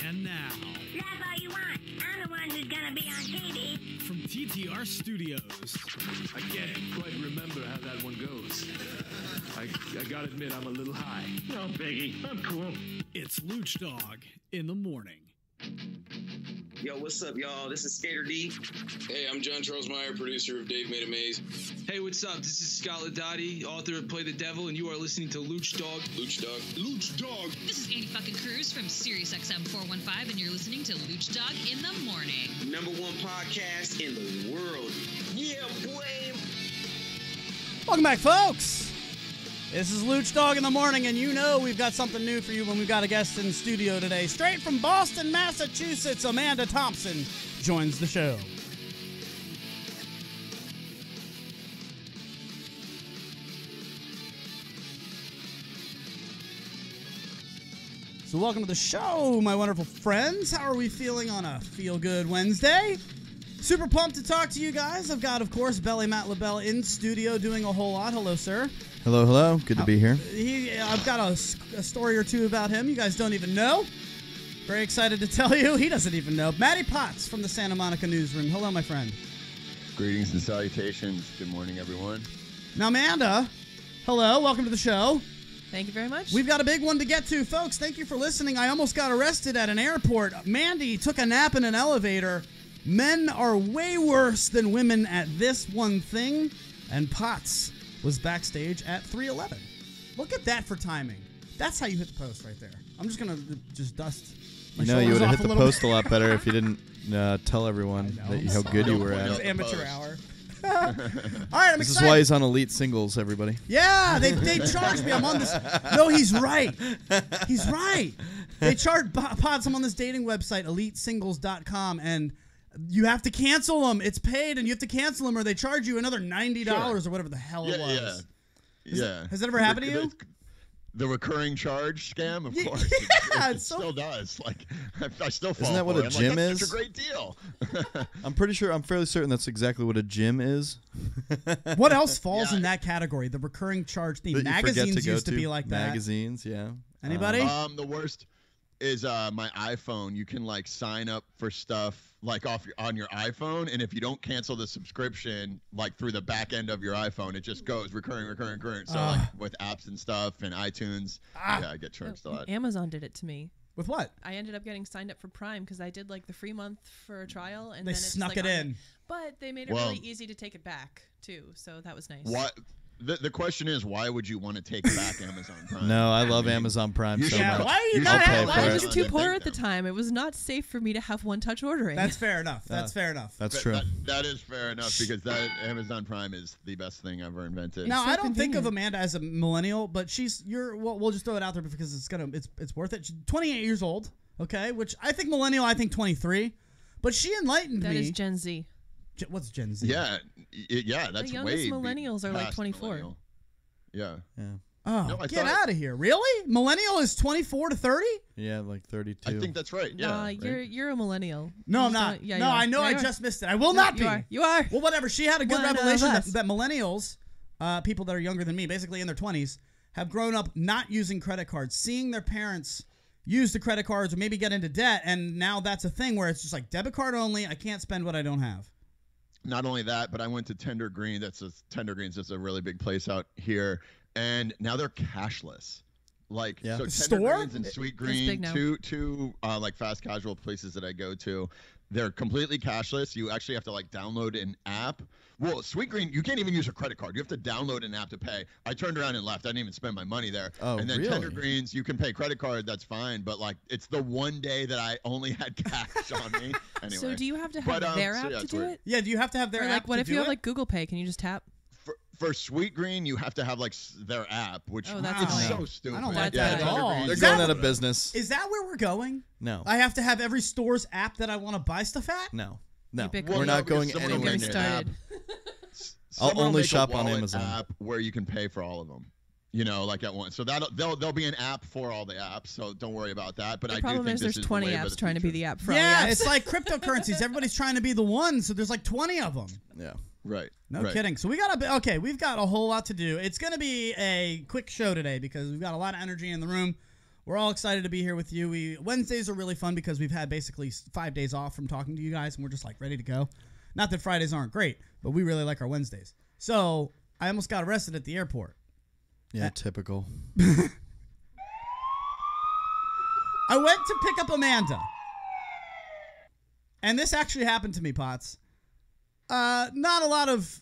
And now, laugh all you want. I'm the one who's gonna be on TV. from TTR Studios, I can't quite remember how that one goes. I gotta admit, I'm a little high. No, Biggie, I'm cool. it's Lucdogg in the morning. Yo, what's up, y'all? This is Skater D. Hey, I'm John Charles Meyer, producer of Dave Made a Maze. Hey, what's up? This is Scott Ladotti, author of Play the Devil, and you are listening to Lucdogg. Lucdogg. Lucdogg. This is Andy fucking Cruz from SiriusXM 415, and you're listening to Lucdogg in the morning. #1 podcast in the world. Yeah, boy. Welcome back, folks. This is Lucdogg in the morning, and you know we've got something new for you when we've got a guest in studio today. Straight from Boston, Massachusetts, Amanda Thompson joins the show. So welcome to the show, my wonderful friends. How are we feeling on a feel-good Wednesday? Super pumped to talk to you guys. I've got, of course, Belly Matt LaBelle in studio doing a whole lot. Hello, sir. Hello, hello. Good to be here. I've got a story or two about him. You guys don't even know. Very excited to tell you. He doesn't even know. Matty Potts from the Santa Monica newsroom. Hello, my friend. Greetings and salutations. Good morning, everyone. Now, Amanda, hello. Welcome to the show. Thank you very much. We've got a big one to get to, folks. Thank you for listening. I almost got arrested at an airport. Mandy took a nap in an elevator. Men are way worse than women at this one thing. And Potts was backstage at 311. Look at that for timing. That's how you hit the post right there. I'm just going to just dust my You know, you shoulders would have off hit the bit. post a lot better if you didn't tell everyone how good you were at It's it. amateur hour. All right, I'm This excited. is why he's on Elite Singles, everybody. Yeah, they charged me. I'm on this. No, he's right. He's right. They charged Pods. I'm on this dating website, elitesingles.com, and you have to cancel them. It's paid, and you have to cancel them, or they charge you another $90 or whatever the hell it was. Has that ever happened to you? The recurring charge scam, of course. It still does. Like, I still fall Isn't that what for a it. gym That's is? such a great deal. I'm fairly certain that's exactly what a gym is. What else falls in that category? The recurring charge thing. That you forget Magazines to go used to be like that. Magazines, yeah. Anybody? The worst is my iPhone. You can like sign up for stuff like on your iPhone, and if you don't cancel the subscription like through the back end of your iPhone, it just goes recurring. So like with apps and stuff and iTunes, yeah, I get charged a lot. Amazon did it to me. With what? I ended up getting signed up for Prime because I did like the free month for a trial, and They then it's snuck like it in. But they made it really easy to take it back too, so that was nice. What? The question is, why would you want to take back Amazon Prime? No, I love Amazon Prime so much. Why are you I'll not pay having for I it. was just too poor at the time. It was not safe for me to have one-touch ordering. That's fair enough. That's fair enough. That's true. That is fair enough because that Amazon Prime is the best thing ever invented. Now, so I don't think of convenient. Amanda as a millennial, but we'll just throw it out there because it's worth it. She's 28 years old, okay? Which I think millennial, I think 23. But she enlightened me. That is Gen Z. What's Gen Z? Yeah, that's The youngest way millennials are like past 24. millennial. Yeah. Oh, No, I get thought- out of here. Really? Millennial is 24 to 30? Yeah, like 32. I think that's right. Yeah. Nah, you're a millennial. No, You I'm just not. don't- Yeah, no, you are. I know Yeah, I you are. just missed it. I will No, not be. You are. Well, whatever. She had a good One of revelation us. that millennials, people that are younger than me, basically in their 20s, have grown up not using credit cards, seeing their parents use the credit cards or maybe get into debt, and now that's a thing where it's just like debit card only. I can't spend what I don't have. Not only that, but I went to Tender Green. Tender Greens is a really big place out here, and now they're cashless. Like so, Tender store? Greens and Sweet big Green, now. two like fast casual places that I go to. They're completely cashless. You actually have to like download an app. Well, Sweet Green, you can't even use a credit card. You have to download an app to pay. I turned around and left. I didn't even spend my money there. Oh, and then really? Tender Greens, you can pay credit card. That's fine. But like, it's the one day that I only had cash on me. Anyway. So do you have to have their app to it's do weird. it? Yeah, do you have to have their Or app like, what to if do you have it? like Google Pay? Can you just tap? For Sweet Green, you have to have like their app, which Oh, that's is annoying. so stupid. I don't like that at Tender all. Greens- They're Is going that out what- of business. Is that where we're going? No. I have to have every store's app that I want to buy stuff at? No. Ubiquitous. We're not going because someone Don't anywhere get me near started. I'll Someone will only make a shop on wallet Amazon. App where you can pay for all of them. You know, like at once. So there'll be an app for all the apps. So don't worry about that. But The I do problem think is this there's is 20 the wave of apps the trying to be future. the app for Yeah, all the apps. it's like cryptocurrencies. Everybody's trying to be the one, so there's like 20 of them. Yeah. Right. No right. kidding. So we've got a whole lot to do. It's going to be a quick show today because we've got a lot of energy in the room. We're all excited to be here with you. Wednesdays are really fun because we've had basically 5 days off from talking to you guys, and we're just like ready to go. Not that Fridays aren't great, but we really like our Wednesdays. So I almost got arrested at the airport. Yeah, typical. I went to pick up Amanda. And this actually happened to me, Potts. Not a lot of...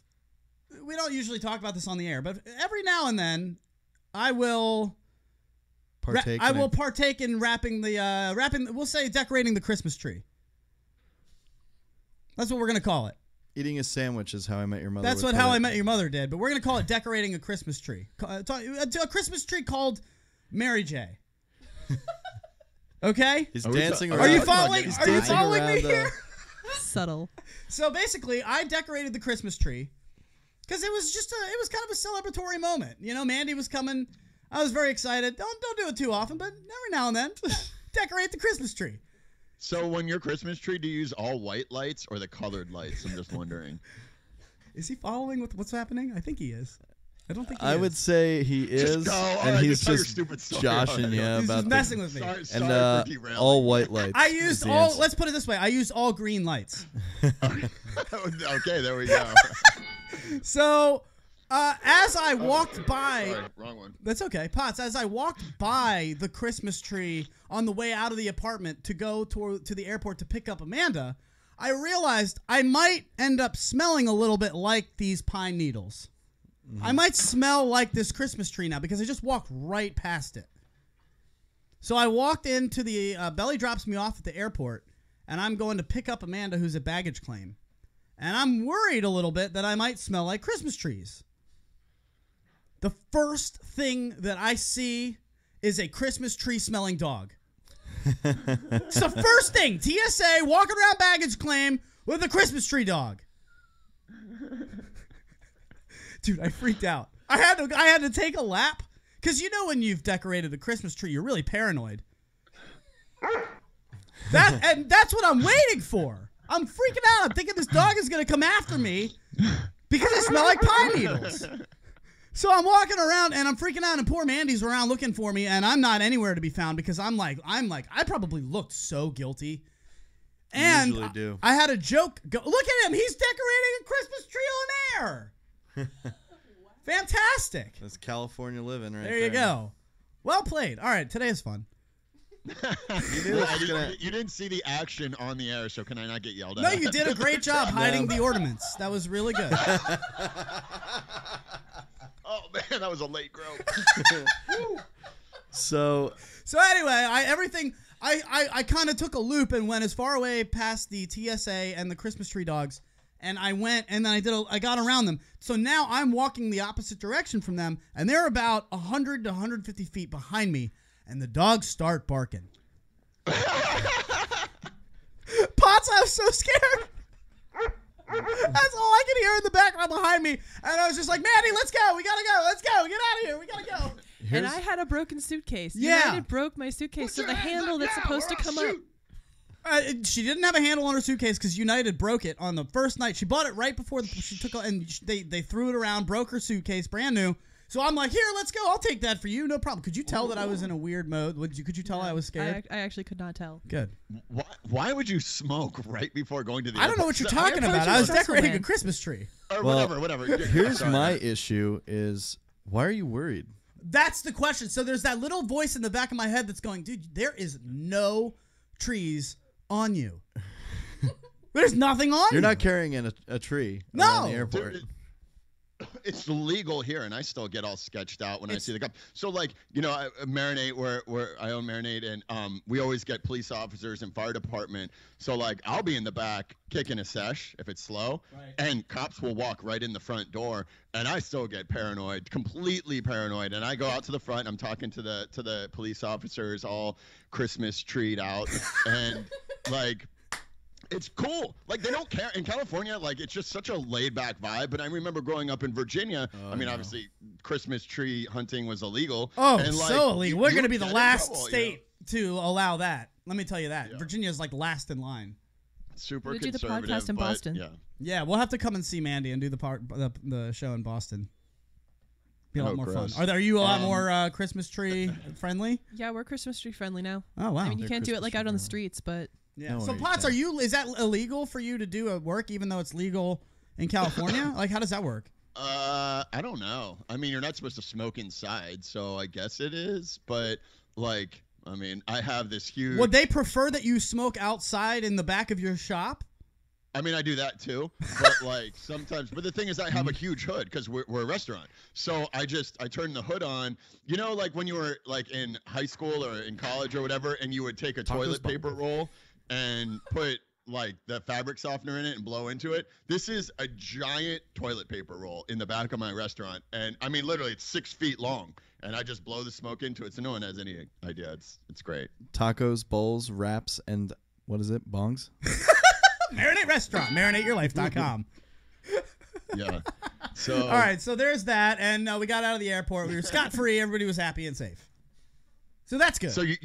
We don't usually talk about this on the air, but every now and then I will... partake in wrapping the... we'll say decorating the Christmas tree. That's what we're going to call it. Eating a sandwich is how I met your mother. That's what How I Met Your Mother did, but we're going to call it decorating a Christmas tree. A Christmas tree called Mary J. Okay? He's dancing around. Are you following? Are you following me here? Subtle. So basically, I decorated the Christmas tree because it was kind of a celebratory moment. You know, Mandy was coming. I was very excited. Don't do it too often, but every now and then, decorate the Christmas tree. So when your Christmas tree, do you use all white lights or the colored lights? I'm just wondering. Is he following with what's happening? I think he is. I don't think he is. I would say he is, and he's just joshing you about messing with me. And all white lights. I used all. Let's put it this way. I used all green lights. Okay, there we go. So, as I walked by, sorry, wrong one. That's okay, Potts. As I walked by the Christmas tree on the way out of the apartment to go to the airport to pick up Amanda, I realized I might end up smelling a little bit like these pine needles. I might smell like this Christmas tree now because I just walked right past it. So I walked into the Belly drops me off at the airport, and I'm going to pick up Amanda, who's at baggage claim. And I'm worried a little bit that I might smell like Christmas trees. The first thing that I see is a Christmas tree smelling dog. It's the first thing. TSA walking around baggage claim with a Christmas tree dog. Dude, I freaked out. I had to take a lap because you know when you've decorated a Christmas tree, you're really paranoid. And that's what I'm waiting for. I'm freaking out. I'm thinking this dog is going to come after me because I smell like pine needles. So I'm walking around and I'm freaking out, and poor Mandy's around looking for me, and I'm not anywhere to be found because I'm like, I probably looked so guilty. And you usually do. I had a joke. Look at him. He's decorating a Christmas tree on air. Fantastic. That's California living right there. There you go. Well played. All right, today is fun. You didn't see the action on the air, so can I not get yelled at? No, you did a great job hiding the ornaments. That was really good. Oh man, that was a late grow. So anyway, I kind of took a loop and went as far away past the TSA and the Christmas tree dogs, and I went and then I got around them. So now I'm walking the opposite direction from them, and they're about 100 to 150 feet behind me, and the dogs start barking. Potts, I was so scared. That's all I could hear in the background behind me. And I was just like, Mandy, let's go. We got to go. Let's go. Get out of here. We got to go. And I had a broken suitcase. Yeah. United broke my suitcase, so the handle that's supposed to come up. She didn't have a handle on her suitcase because United broke it on the first night. She bought it right before she took it, and they threw it around, broke her suitcase, brand new. So I'm like, here, let's go. I'll take that for you. No problem. Could you tell that I was in a weird mode? Could you tell I was scared? I actually could not tell. Good. Why would you smoke right before going to the I don't know what you're talking about. I was decorating a Christmas tree. Or whatever. Here's my issue is, why are you worried? That's the question. So there's that little voice in the back of my head that's going, dude, there is no trees on you. There's nothing on you. You're not carrying in a tree no. around the airport. Dude, it's legal here, and I still get all sketched out when I see the cop. So, like, you know, I marinate where I own Marinate, and we always get police officers and fire department. So, like, I'll be in the back kicking a sesh if it's slow, and cops will walk right in the front door, and I still get paranoid, completely paranoid. And I go out to the front, and I'm talking to the police officers, all Christmas treed out, and like. It's cool. Like, they don't care. In California, like, it's just such a laid-back vibe. But I remember growing up in Virginia, obviously, Christmas tree hunting was illegal. Oh, and, like, so illegal. We're going to be the last trouble, state to allow that. Let me tell you that. Yeah. Virginia's, like, last in line. Super We'll do the conservative. podcast in Boston. Yeah. Yeah, we'll have to come and see Mandy and do the show in Boston. Be a lot Oh, more gross. fun. Are you a lot more Christmas tree friendly? Yeah, we're Christmas tree friendly now. Oh wow. I mean, you They're can't do it Christmas like tree out on the friendly. streets, but Yeah. No So worries, Potts, yeah. is that illegal for you to do at work even though it's legal in California? Like how does that work? I don't know. I mean, you're not supposed to smoke inside, so I guess it is. But like, I mean, I have this huge. Would they prefer that you smoke outside in the back of your shop? I mean, I do that too, but like sometimes. But the thing is, I have a huge hood because we're a restaurant. So I turn the hood on. You know, like when you were like in high school or in college or whatever, and you would take a toilet paper roll and put like the fabric softener in it and blow into it. This is a giant toilet paper roll in the back of my restaurant, and I mean, literally, it's 6 feet long, and I just blow the smoke into it, so no one has any idea. It's great. Tacos, bowls, wraps, and what is it? Bongs? Marinate Restaurant, marinateyourlife.com. Yeah. So. All right, so there's that, and we got out of the airport. We were scot-free. Everybody was happy and safe. So that's good. So you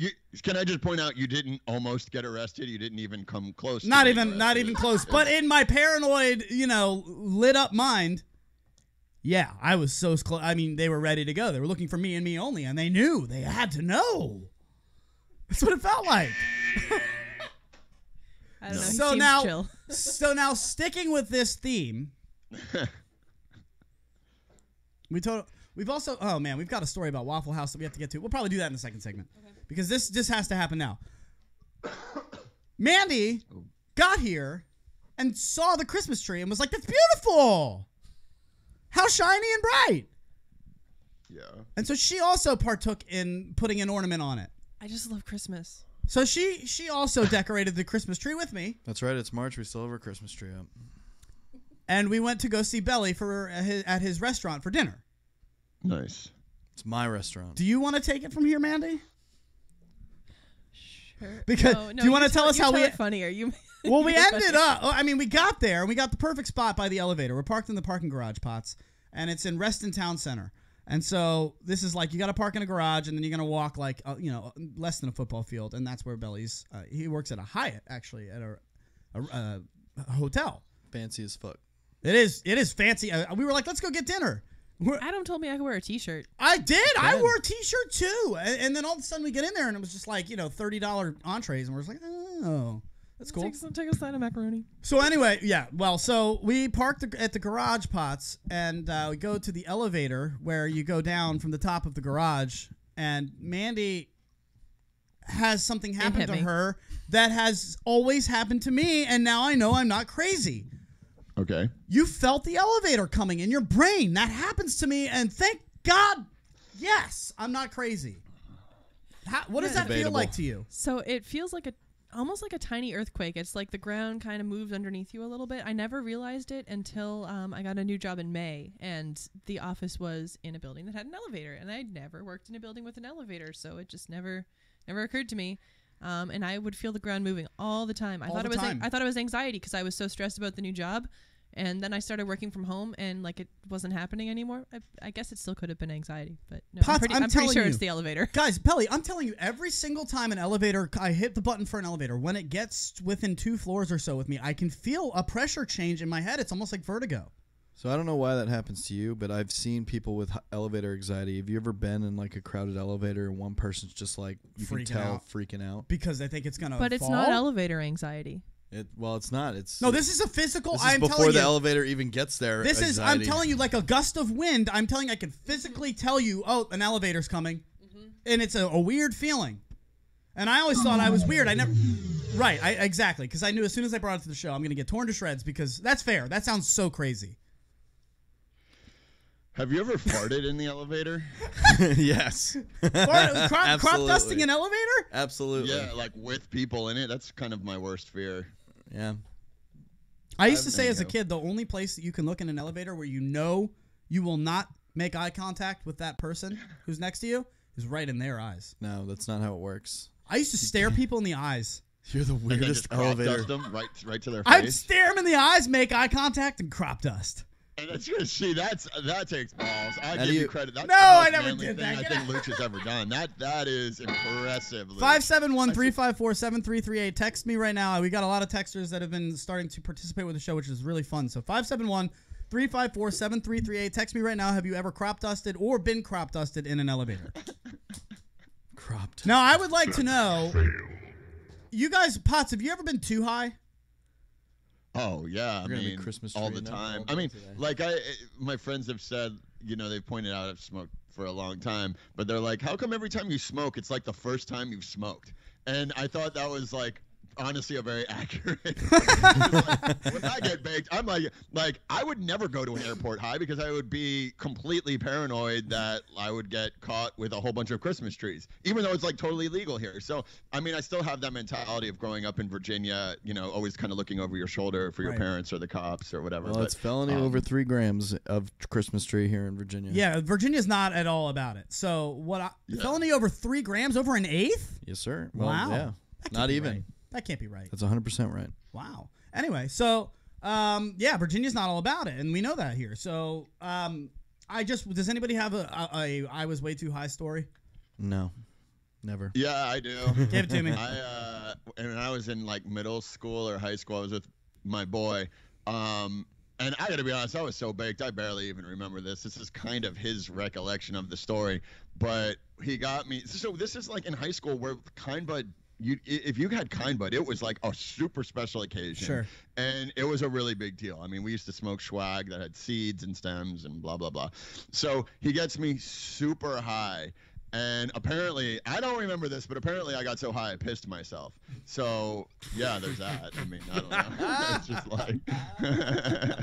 can I just point out you didn't almost get arrested? You didn't even come close. Not even close. But in my paranoid, lit up mind, yeah, I was so close. I mean, they were ready to go. They were looking for me and me only, and they knew. They had to know. That's what it felt like. I don't know. He So seems now, chill. so now, sticking with this theme, we've also. Oh man, we've got a story about Waffle House that we have to get to. We'll probably do that in the second segment because this just has to happen now. Mandy got here and saw the Christmas tree and was like, "That's beautiful! How shiny and bright!" Yeah. And so she also partook in putting an ornament on it. I just love Christmas. So she also decorated the Christmas tree with me. That's right. It's March. We still have our Christmas tree up. And we went to go see Belly at his restaurant for dinner. Nice. It's my restaurant. Do you want to take it from here, Mandy? Sure. Because no, do you want to tell us how we? Funnier. You. Well, we ended up. I mean, we got there and we got the perfect spot by the elevator. We're parked in the parking garage, Potts, and it's in Reston Town Center. And so this is like you got to park in a garage, and then you're gonna walk like less than a football field, and that's where Belly's. He works at a Hyatt, actually, at a hotel. Fancy as fuck. It is fancy. We were like, let's go get dinner. Adam told me I could wear a T-shirt. I did. I wore a T-shirt too, and then all of a sudden we get in there, and it was just like $30 entrees, and we're just like, oh. That's cool. Take a side of macaroni. So anyway, yeah. Well, so we parked at the garage, Potts, and we go to the elevator where you go down from the top of the garage, and Mandy has something happen to her that has always happened to me, and now I know I'm not crazy. Okay. You felt the elevator coming in your brain. That happens to me, and thank God, yes, I'm not crazy. What does that feel like to you? So it feels like almost like a tiny earthquake. It's like the ground kind of moves underneath you a little bit. I never realized it until I got a new job in May, and the office was in a building that had an elevator, and I'd never worked in a building with an elevator, so it just never occurred to me. And I would feel the ground moving all the time. I thought it was anxiety because I was so stressed about the new job. And then I started working from home, and like it wasn't happening anymore. I guess it still could have been anxiety, but no, Potts, I'm pretty sure it's the elevator. Guys, Belly, I'm telling you, every single time I hit the button for an elevator, when it gets within 2 floors or so with me, I can feel a pressure change in my head. It's almost like vertigo. So I don't know why that happens to you, but I've seen people with elevator anxiety. Have you ever been in like a crowded elevator and one person's just like freaking out because they think it's gonna? But it's fall? not elevator anxiety. It's not. It's no. This is a physical. This is before the elevator even gets there. This anxiety. is. I'm telling you, like a gust of wind. I'm telling you, I can physically tell you, oh, an elevator's coming, and it's a weird feeling. And I always thought I was weird. I never. Right. Exactly. Because I knew as soon as I brought it to the show, I'm gonna get torn to shreds because that's fair. That sounds so crazy. Have you ever farted in the elevator? Yes. Crop dusting an elevator? Absolutely. Yeah, like with people in it. That's kind of my worst fear. Yeah. I used to say as a kid, the only place that you can look in an elevator where you know you will not make eye contact with that person who's next to you is right in their eyes. No, that's not how it works. I used to stare people in the eyes. You're the weirdest elevator. Dust them right to their face. I'd stare them in the eyes, make eye contact, and crop dust. And that's good. See, that takes balls. I give you credit. That's I never did that. I think Luch has ever done. That is impressive. 571-354-7338. Text me right now. We got a lot of texters that have been starting to participate with the show, which is really fun. So 354-7338. Text me right now. Have you ever crop dusted or been crop dusted in an elevator? Cropped. Now, I would like to know, you guys, Potts, have you ever been too high? Oh yeah, I We're gonna be mean, Christmas all tree the now time. all I mean, day today. like my friends have said, you know, they've pointed out I've smoked for a long time, but they're like, how come every time you smoke, it's like the first time you've smoked? And I thought that was like, honestly, a very accurate. Like, when I get baked, I'm like I would never go to an airport high because I would be completely paranoid that I would get caught with a whole bunch of Christmas trees, even though it's like totally legal here. So I mean, I still have that mentality of growing up in Virginia, you know, always kind of looking over your shoulder for your parents or the cops or whatever. Well, but, it's felony over 3 grams of Christmas tree here in Virginia. Yeah, Virginia's not at all about it. So felony over 3 grams, over an eighth? Yes, sir. Well, Wow. Yeah. That can't Not be even. right. That can't be right. That's 100% right. Wow. Anyway, so yeah, Virginia's not all about it, and we know that here. So does anybody have a I was way too high story? No. Never. Yeah, I do. Give it to me. When I was in like middle school or high school, I was with my boy. And I gotta be honest, I was so baked, I barely even remember this. This is kind of his recollection of the story. But he got me. So this is like in high school where Kind Bud, if you had Kind Bud, it was like a super special occasion. Sure. And it was a really big deal. I mean, we used to smoke swag that had seeds and stems and blah, blah, blah. So he gets me super high. And apparently, I don't remember this, but apparently I got so high I pissed myself. So, yeah, there's that. I mean, I don't know. It's just like...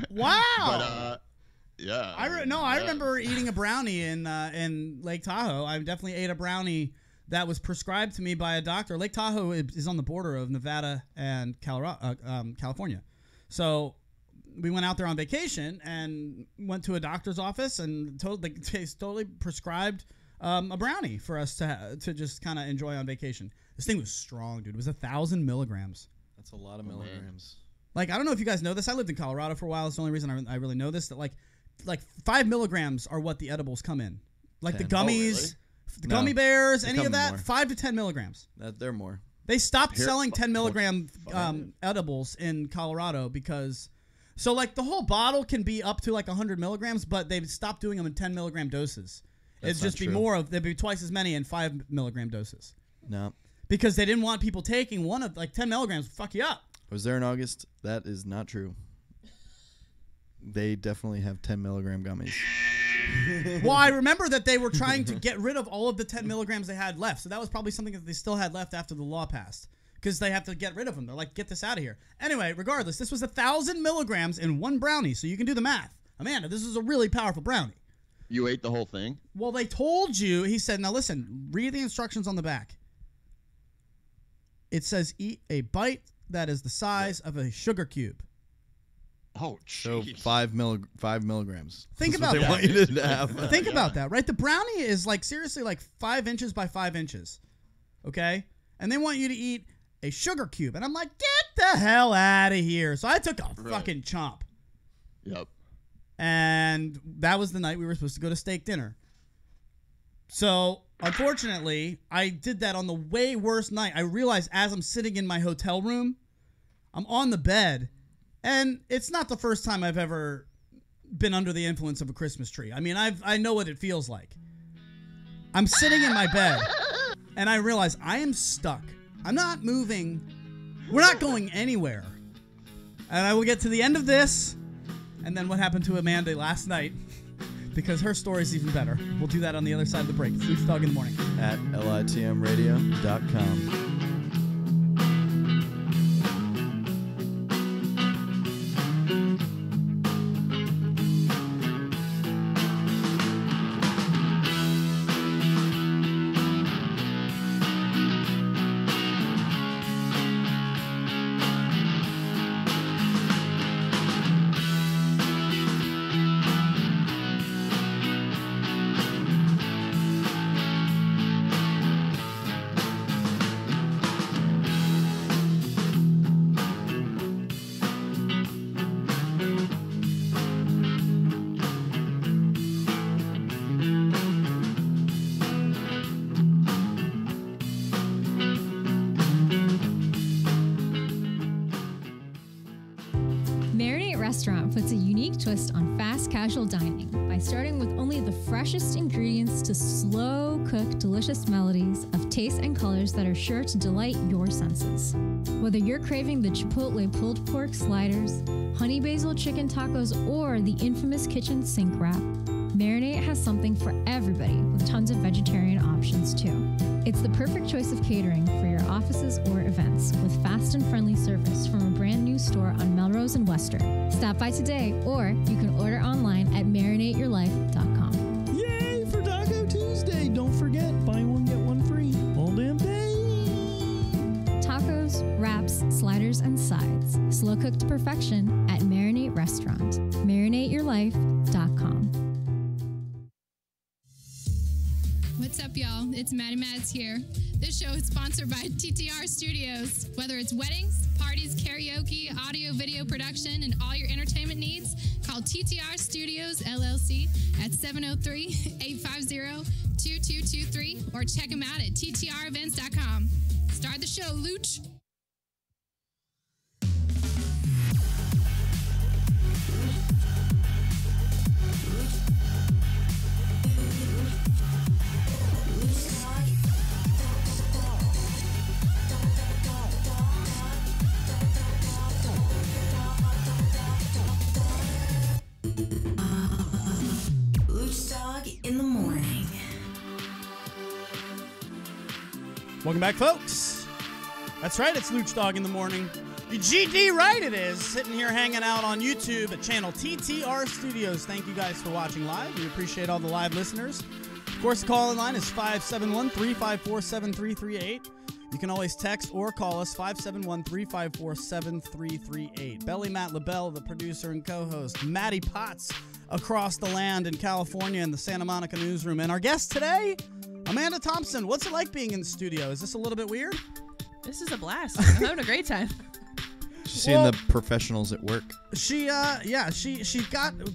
Wow. But, yeah. I remember eating a brownie in Lake Tahoe. I definitely ate a brownie that was prescribed to me by a doctor. Lake Tahoe is on the border of Nevada and California. So we went out there on vacation and went to a doctor's office and totally prescribed a brownie for us to just kind of enjoy on vacation. This thing was strong, dude. It was 1,000 milligrams. That's a lot of milligrams. Like, I don't know if you guys know this. I lived in Colorado for a while. It's the only reason I really know this. That like 5 milligrams are what the edibles come in. Like 10. the gummies, the gummy bears, any of that. More. 5 to 10 milligrams. They're more. They stopped selling 10 milligram edibles in Colorado because, so like the whole bottle can be up to like 100 milligrams, but they've stopped doing them in 10 milligram doses. It'd just be there'd be twice as many in 5 milligram doses. No. Because they didn't want people taking one of like 10 milligrams. Fuck you up. I was there in August. That is not true. They definitely have 10 milligram gummies. Well, I remember that they were trying to get rid of all of the 10 milligrams they had left. So that was probably something that they still had left after the law passed. Because they have to get rid of them. They're like, get this out of here. Anyway, regardless, this was 1,000 milligrams in one brownie. So you can do the math. Amanda, this is a really powerful brownie. You ate the whole thing? Well, they told you. He said, now listen, read the instructions on the back. It says eat a bite that is the size of a sugar cube. Oh, So jeez. 5 milligrams. Think That's about what they that. want you to have. Think about that, right? The brownie is like seriously like 5 inches by 5 inches. Okay? And they want you to eat a sugar cube. And I'm like, get the hell out of here. So I took a fucking chomp. Yep. And that was the night we were supposed to go to steak dinner. So, unfortunately, I did that on the way worst night. I realized as I'm sitting in my hotel room, I'm on the bed, and it's not the first time I've ever been under the influence of a Christmas tree. I mean, I know what it feels like. I'm sitting in my bed, and I realize I am stuck. I'm not moving. We're not going anywhere. And I will get to the end of this, and then what happened to Amanda last night, because her story is even better. We'll do that on the other side of the break. It's Lucdogg in the morning. At litmradio.com. Restaurant puts a unique unique twist on fast casual dining by starting with only the freshest ingredients to slow cook delicious melodies of tastes and colors that are sure to delight your senses. Whether you're craving the Chipotle pulled pork sliders, honey basil chicken tacos, or the infamous kitchen sink wrap, Marinate has something for everybody with tons of vegetarian options too. It's the perfect choice of catering for your offices or events with fast and friendly service from a brand new store on Melrose and Western. Stop by today, or you can order online at marinateyourlife.com. Yay for Taco Tuesday! Don't forget, buy one, get one free. All damn day. Tacos, wraps, sliders, and sides. Slow cooked to perfection at Marinate Restaurant. marinateyourlife.com. What's up, y'all? It's Maddie Mads here. This show is sponsored by TTR Studios. Whether it's weddings, parties, karaoke, audio, video production, and all your entertainment needs, call TTR Studios, LLC at 703-850-2223 or check them out at ttrevents.com. Start the show, Luch. Lucdogg in the morning. Welcome back, folks. That's right, it's Lucdogg in the morning. You GD right it is. Sitting here hanging out on YouTube at channel TTR Studios. Thank you guys for watching live. We appreciate all the live listeners. Of course, the call-in line is 571-354-7338. You can always text or call us 571-354-7338. Belly Matt LaBelle, the producer and co-host. Maddie Potts across the land in California in the Santa Monica newsroom. And our guest today, Amanda Thompson. What's it like being in the studio? Is this a little bit weird? This is a blast. I'm having a great time. She's seeing the professionals at work. She got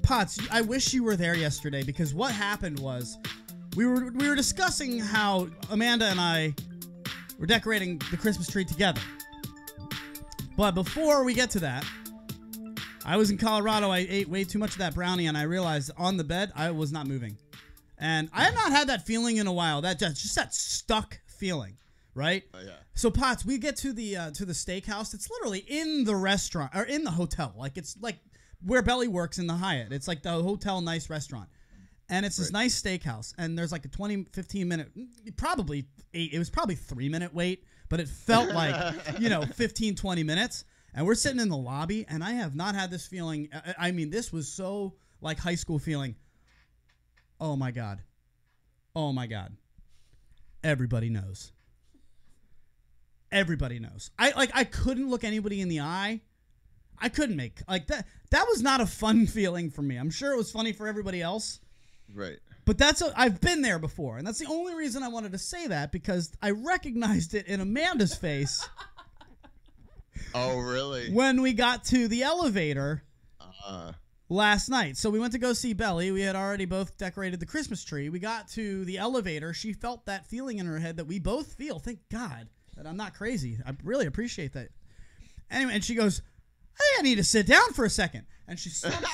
Potts. I wish you were there yesterday, because what happened was we were discussing how Amanda and I were decorating the Christmas tree together. But before we get to that, I was in Colorado. I ate way too much of that brownie, and I realized on the bed I was not moving. And I have not had that feeling in a while. Just that stuck feeling, right? Oh, yeah. So Potts, we get to the steakhouse. It's literally in the restaurant or in the hotel. Like, it's like where Belly works in the Hyatt. It's like the hotel, nice restaurant. And it's this nice steakhouse. And there's like a 20, 15 minute, probably 8. It was probably 3-minute wait, but it felt like, 15, 20 minutes. And we're sitting in the lobby, and I have not had this feeling. I mean, this was so like high school feeling. Oh my God. Oh my God. Everybody knows. Everybody knows. I couldn't look anybody in the eye. I couldn't make like that. That was not a fun feeling for me. I'm sure it was funny for everybody else. Right. But I've been there before, and that's the only reason I wanted to say that, because I recognized it in Amanda's face. Oh, really? When we got to the elevator last night. So we went to go see Belly. We had already both decorated the Christmas tree. We got to the elevator. She felt that feeling in her head that we both feel. Thank God that I'm not crazy. I really appreciate that. Anyway, and she goes, "Hey, I need to sit down for a second." And she slumps,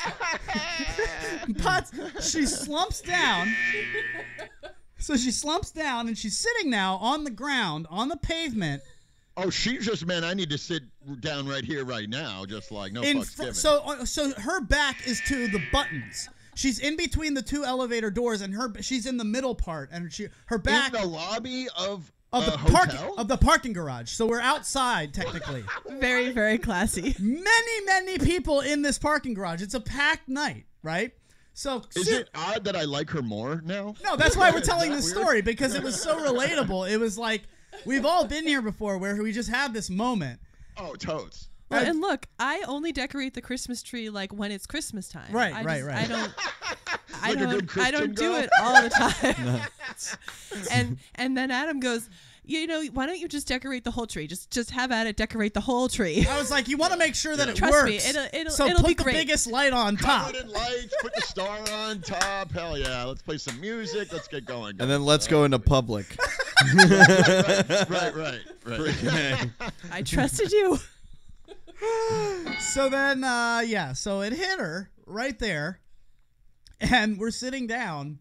she slumps down. So she slumps down, and she's sitting now on the ground, on the pavement. Oh, she just meant I need to sit down right here, right now, just like no fucks given. So her back is to the buttons. She's in between the two elevator doors, and she's in the middle part, and her back in the lobby of the parking garage. So we're outside technically. Very, very classy. Many people in this parking garage. It's a packed night, right? So is it odd that I like her more now? No, that's why we're telling this story, because it was so relatable. It was like, we've all been here before where we just have this moment. Oh, totes. Well, and look, I only decorate the Christmas tree like when it's Christmas time. Right. I don't do it all the time. And then Adam goes, why don't you just decorate the whole tree? Just have at it, decorate the whole tree. I was like, you want to make sure that it Trust works. Me, it'll put be the great. biggest light on top. Covered in lights, put the star on top. Hell yeah, let's play some music. Let's get going. And then let's go into public. Right. I trusted you. So then, so it hit her right there, and we're sitting down,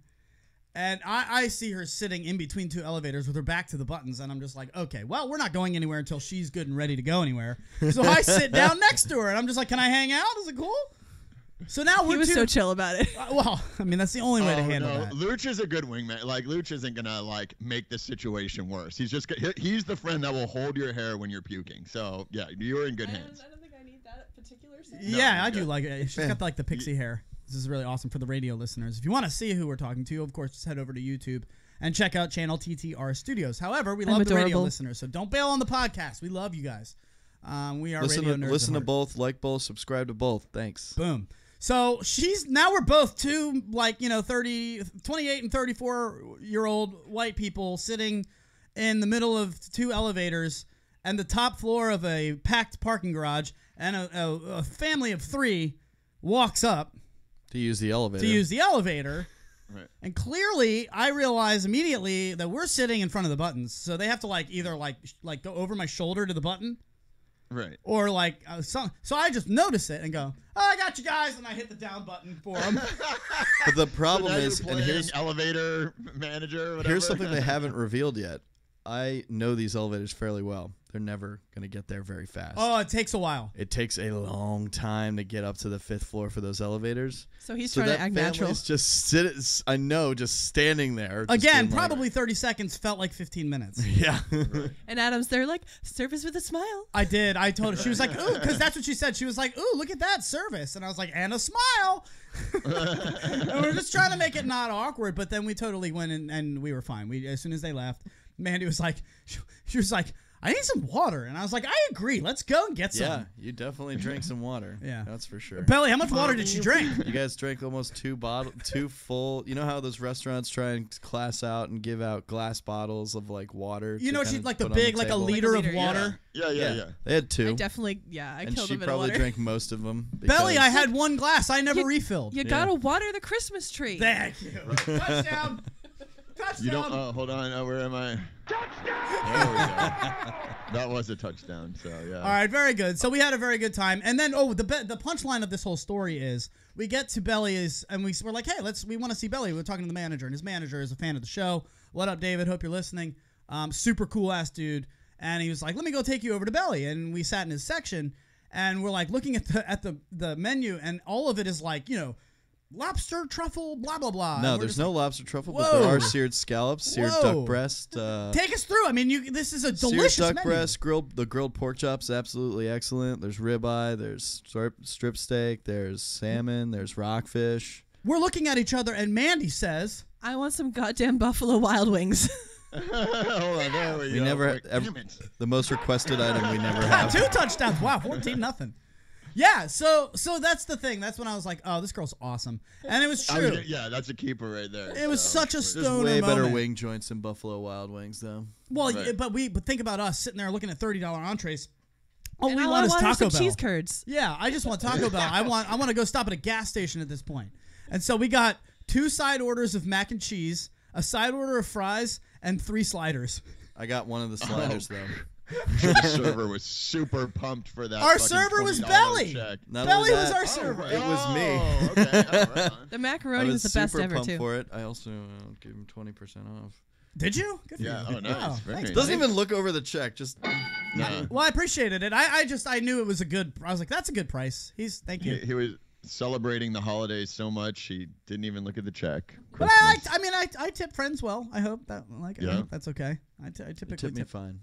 and I see her sitting in between two elevators with her back to the buttons, and I'm just like, okay, well, we're not going anywhere until she's good and ready to go anywhere. So I sit down next to her, and I'm just like, can I hang out? Is it cool? So now he was so chill about it. Well, I mean, that's the only way to handle that. Luch is a good wingman. Like, Luch isn't gonna like make the situation worse. He's the friend that will hold your hair when you're puking. So yeah, you're in good hands. I don't think I need that particular sense. Yeah, I do like it. She's got like the pixie hair. This is really awesome for the radio listeners. If you want to see who we're talking to, of course, just head over to YouTube and check out channel TTR Studios. However, we love the radio listeners, so don't bail on the podcast. We love you guys. We are radio nerds. Listen to both, like both, subscribe to both. Thanks. Boom. So now we're both two, 28 and 34-year-old white people sitting in the middle of two elevators and the top floor of a packed parking garage, and a family of three walks up to use the elevator. Right. And clearly, I realize immediately that we're sitting in front of the buttons, so they have to either go over my shoulder to the button. Right. Or so I just notice it and go, oh, I got you guys, and I hit the down button for them. But the problem is, and here's elevator manager. Or whatever. Here's something they haven't revealed yet. I know these elevators fairly well. They're never going to get there very fast. Oh, it takes a while. It takes a long time to get up to the 5th floor for those elevators. So he's trying to act natural. Just standing there. Again, probably 30 seconds felt like 15 minutes. Yeah. And Adam's there like, service with a smile. I did. I told her. She was like, ooh, because that's what she said. She was like, ooh, look at that service. And I was like, and a smile. And we're just trying to make it not awkward, but then we totally went and we were fine. As soon as they left, Mandy was like, she was like, I need some water. And I was like, I agree. Let's go and get some. Yeah, you definitely drank some water. Yeah. That's for sure. Belly, how much water did you drink? You guys drank almost two full. You know how those restaurants try and class out and give out glass bottles of water? You know, she's like the big, a liter of water. Yeah. They had two. I definitely, I killed them in water. And she probably drank most of them. Belly, I had one glass. I never refilled. You gotta water the Christmas tree. Thank you. Touchdown. Touchdown. You don't. Hold on. Where am I? Touchdown. There we go. That was a touchdown. So yeah. All right. Very good. So we had a very good time. And then the punchline of this whole story is we get to Belly's and we're like, hey, we want to see Belly. We're talking to the manager, and his manager is a fan of the show. What up, David? Hope you're listening. Super cool ass dude. And he was like, let me go take you over to Belly. And we sat in his section, and we're like looking at the menu, and all of it is lobster, truffle, blah, blah, blah. No, there's no lobster truffle, but there are seared scallops, seared duck breast. Take us through. I mean, this is a delicious seared duck menu. breast, the grilled pork chops, absolutely excellent. There's ribeye, there's strip steak, there's salmon, there's rockfish. We're looking at each other, and Mandy says, I want some goddamn Buffalo Wild Wings. Hold on, there we go. The most requested item we never have. 2 touchdowns. Wow, 14-0. Yeah, so that's the thing. That's when I was like, oh, this girl's awesome. And it was true. That's a keeper right there. It was such a stoner moment. There's way better moment. wing joints than Buffalo Wild Wings, though. Well, right. but think about us sitting there looking at $30 entrees. All we want is Taco Bell. Cheese curds. Yeah, I just want Taco Bell. I want to go stop at a gas station at this point. And so we got 2 side orders of mac and cheese, a side order of fries, and 3 sliders. I got one of the sliders, though. I'm sure the server was super pumped for that. Our server was Belly. Belly was our server. It was me. Okay. The macaroni was the best ever, pumped too. for it. I also gave him 20% off. Did you? Good for you. Oh, nice. Wow, thanks, doesn't even look over the check. Just. Well, I appreciated it. I knew it was a good. I was like, that's a good price. Thank you. He was celebrating the holidays so much he didn't even look at the check. But I tip friends well. I hope that I hope that's okay. I typically tip me fine.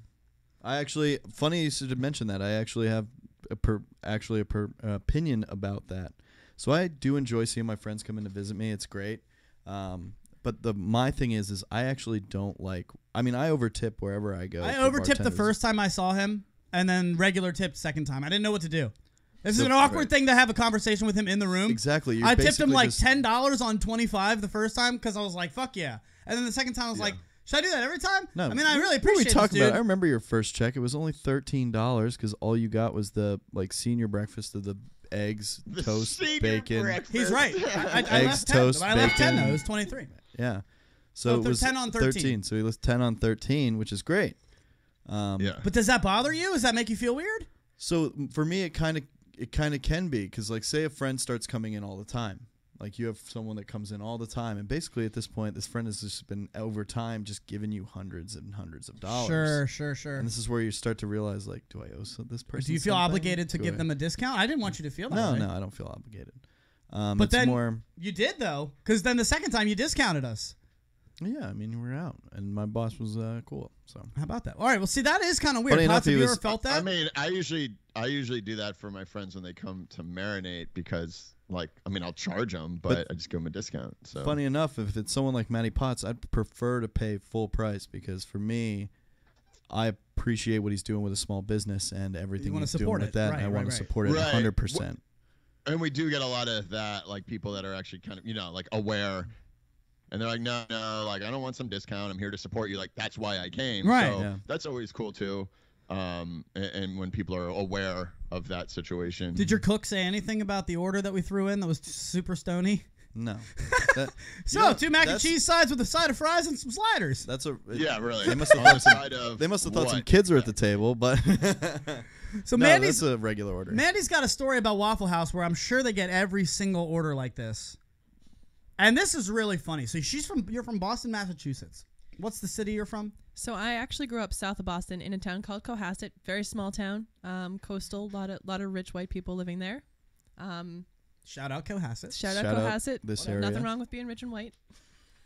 I actually, funny you should mention that. I actually have opinion about that. So I do enjoy seeing my friends come in to visit me. It's great. But my thing is I actually don't like. I mean, I overtip wherever I go. I overtipped the first time I saw him, and then regular tipped second time. I didn't know what to do. This is an awkward thing to have a conversation with him in the room. Exactly. I tipped him like $10 on 25 the first time because I was like, fuck yeah. And then the second time I was like, should I do that every time? No. I mean, I really appreciate it. What are we talking about? I remember your first check. It was only $13 because all you got was the senior breakfast of the eggs, toast, bacon. Breakfast. He's right. I eggs, toast, bacon. I left 10 though. It was 23. Yeah. So it was 10 on 13. So he was 10 on 13, which is great. Yeah. But does that bother you? Does that make you feel weird? So for me, it kind of it kind of can be, because like say a friend starts coming in all the time. Like you have someone that comes in all the time, and basically at this point, this friend has just been over time just giving you hundreds and hundreds of dollars. Sure. And this is where you start to realize, like, do I owe this person? Do you feel something? obligated to give them a discount? I didn't want you to feel that way. No, I don't feel obligated. But then you did though, because then the second time you discounted us. Yeah, I mean, we were out, and my boss was cool. So how about that? All right, well, see, that is kind of weird. Funny enough, have you ever felt that? I mean, I usually do that for my friends when they come to marinate because, like, I mean, I'll charge them, but I just give them a discount. So funny enough, if it's someone like Matty Potts, I'd prefer to pay full price, because for me, I appreciate what he's doing with a small business and everything he's doing with that. Right, I want to support it 100%. And we do get a lot of that, like people that are actually kind of, like aware. And they're like, no, like I don't want some discount. I'm here to support you. Like that's why I came. Right. So that's always cool too. And when people are aware of that situation. Did your cook say anything about the order that we threw in that was super stony? No. So 2 mac and cheese sides with a side of fries and some sliders. Yeah, really. They must have thought some kids were at the table, but so no, Mandy's that's a regular order. Mandy's got a story about Waffle House where I'm sure they get every single order like this. And this is really funny. So you're from Boston, Massachusetts. What's the city you're from? So I actually grew up south of Boston in a town called Cohasset, very small town, coastal, lot of rich white people living there. Shout out Cohasset. Shout out Cohasset. This area. Nothing wrong with being rich and white.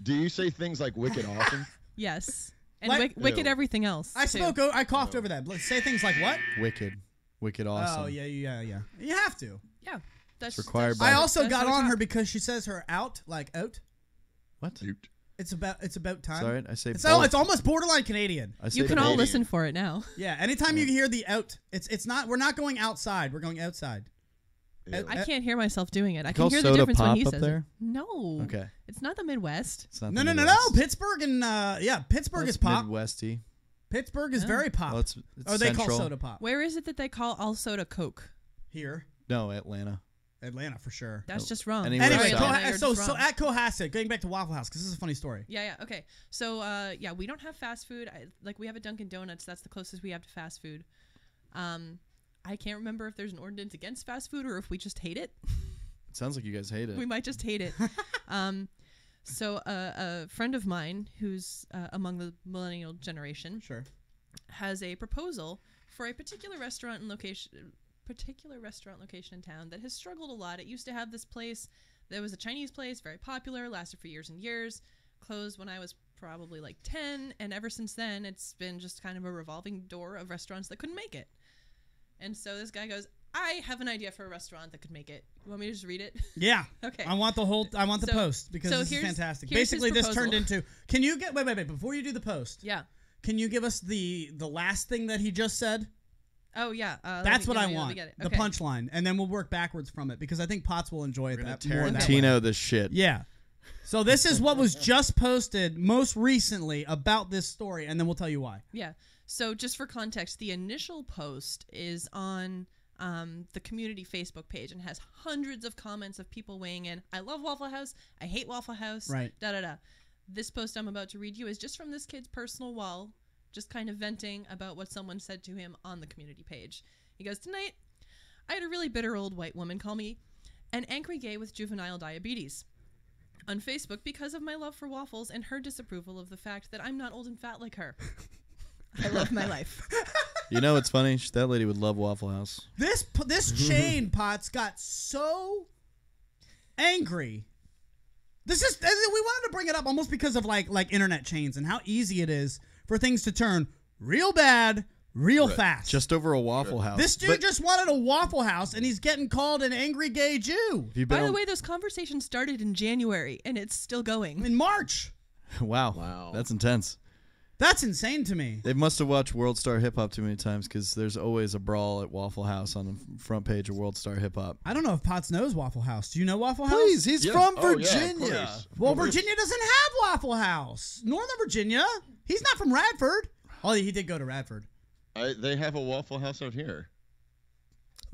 Do you say things like wicked awesome? Yes. And Like- wicked everything else. I too. spoke. I coughed over that. Let's say things like what? Wicked awesome. Oh yeah. You have to. Yeah. That's required I by- also that's got what we on her talk. because she says her out. What? It's about time. Sorry, I say It's both. it's almost borderline Canadian. I say You can all Canadian. listen for it now. Yeah. Anytime you hear the out, it's not. We're not going outside. We're going outside. I can't hear myself doing it. I call can hear the soda difference when pop he up says there? it. No. Okay. It's not the Midwest. It's not No. the Midwest. Pittsburgh and Pittsburgh is pop. Midwesty. Pittsburgh is very pop. Well, it's or they central. call soda pop. Where is it that they call all soda Coke? Here, No, Atlanta. Atlanta for sure. That's just wrong. Anywhere Anyway, south. Atlanta, you're so just wrong. at Cohasset, going back to Waffle House because this is a funny story. Yeah, okay. So, we don't have fast food. We have a Dunkin' Donuts. That's the closest we have to fast food. I can't remember if there's an ordinance against fast food or if we just hate it. It sounds like you guys hate it. We might just hate it. So a friend of mine who's among the millennial generation has a proposal for a particular restaurant location in town that has struggled a lot. It used to have this place that was a Chinese place, very popular, lasted for years and years, closed when I was probably like 10, and ever since then it's been just kind of a revolving door of restaurants that couldn't make it. And so this guy goes, I have an idea for a restaurant that could make it. You want me to just read it? Yeah. Okay. I want the post because this is fantastic. Basically, this turned into. Can you get wait before you do the post? Yeah. Can you give us the last thing that he just said? Oh yeah. That's what I want. Get it. The Okay. punchline, and then we'll work backwards from it because I think Potts will enjoy it that more. That way. Tarantino this shit. Yeah. So this is what was just posted most recently about this story, and then we'll tell you why. Yeah. So just for context, the initial post is on the community Facebook page and has hundreds of comments of people weighing in. I love Waffle House. I hate Waffle House. Right. Da-da-da. This post I'm about to read you is just from this kid's personal wall, just kind of venting about what someone said to him on the community page. He goes, tonight, I had a really bitter old white woman call me an angry gay with juvenile diabetes on Facebook because of my love for waffles and her disapproval of the fact that I'm not old and fat like her. I love my life. You know what's funny? That lady would love Waffle House. This chain, Potts, got so angry. We wanted to bring it up almost because of like internet chains and how easy it is for things to turn real bad real fast. Just over a Waffle House. This dude just wanted a Waffle House and he's getting called an angry gay Jew. By the way, those conversations started in January and it's still going. In March. Wow. That's intense. That's insane to me. They must have watched World Star Hip Hop too many times because there's always a brawl at Waffle House on the front page of World Star Hip Hop. I don't know if Potts knows Waffle House. Do you know Waffle House? Please, he's from Virginia. Well, Virginia doesn't have Waffle House. Northern Virginia. He's not from Radford. Oh, he did go to Radford. They have a Waffle House out here.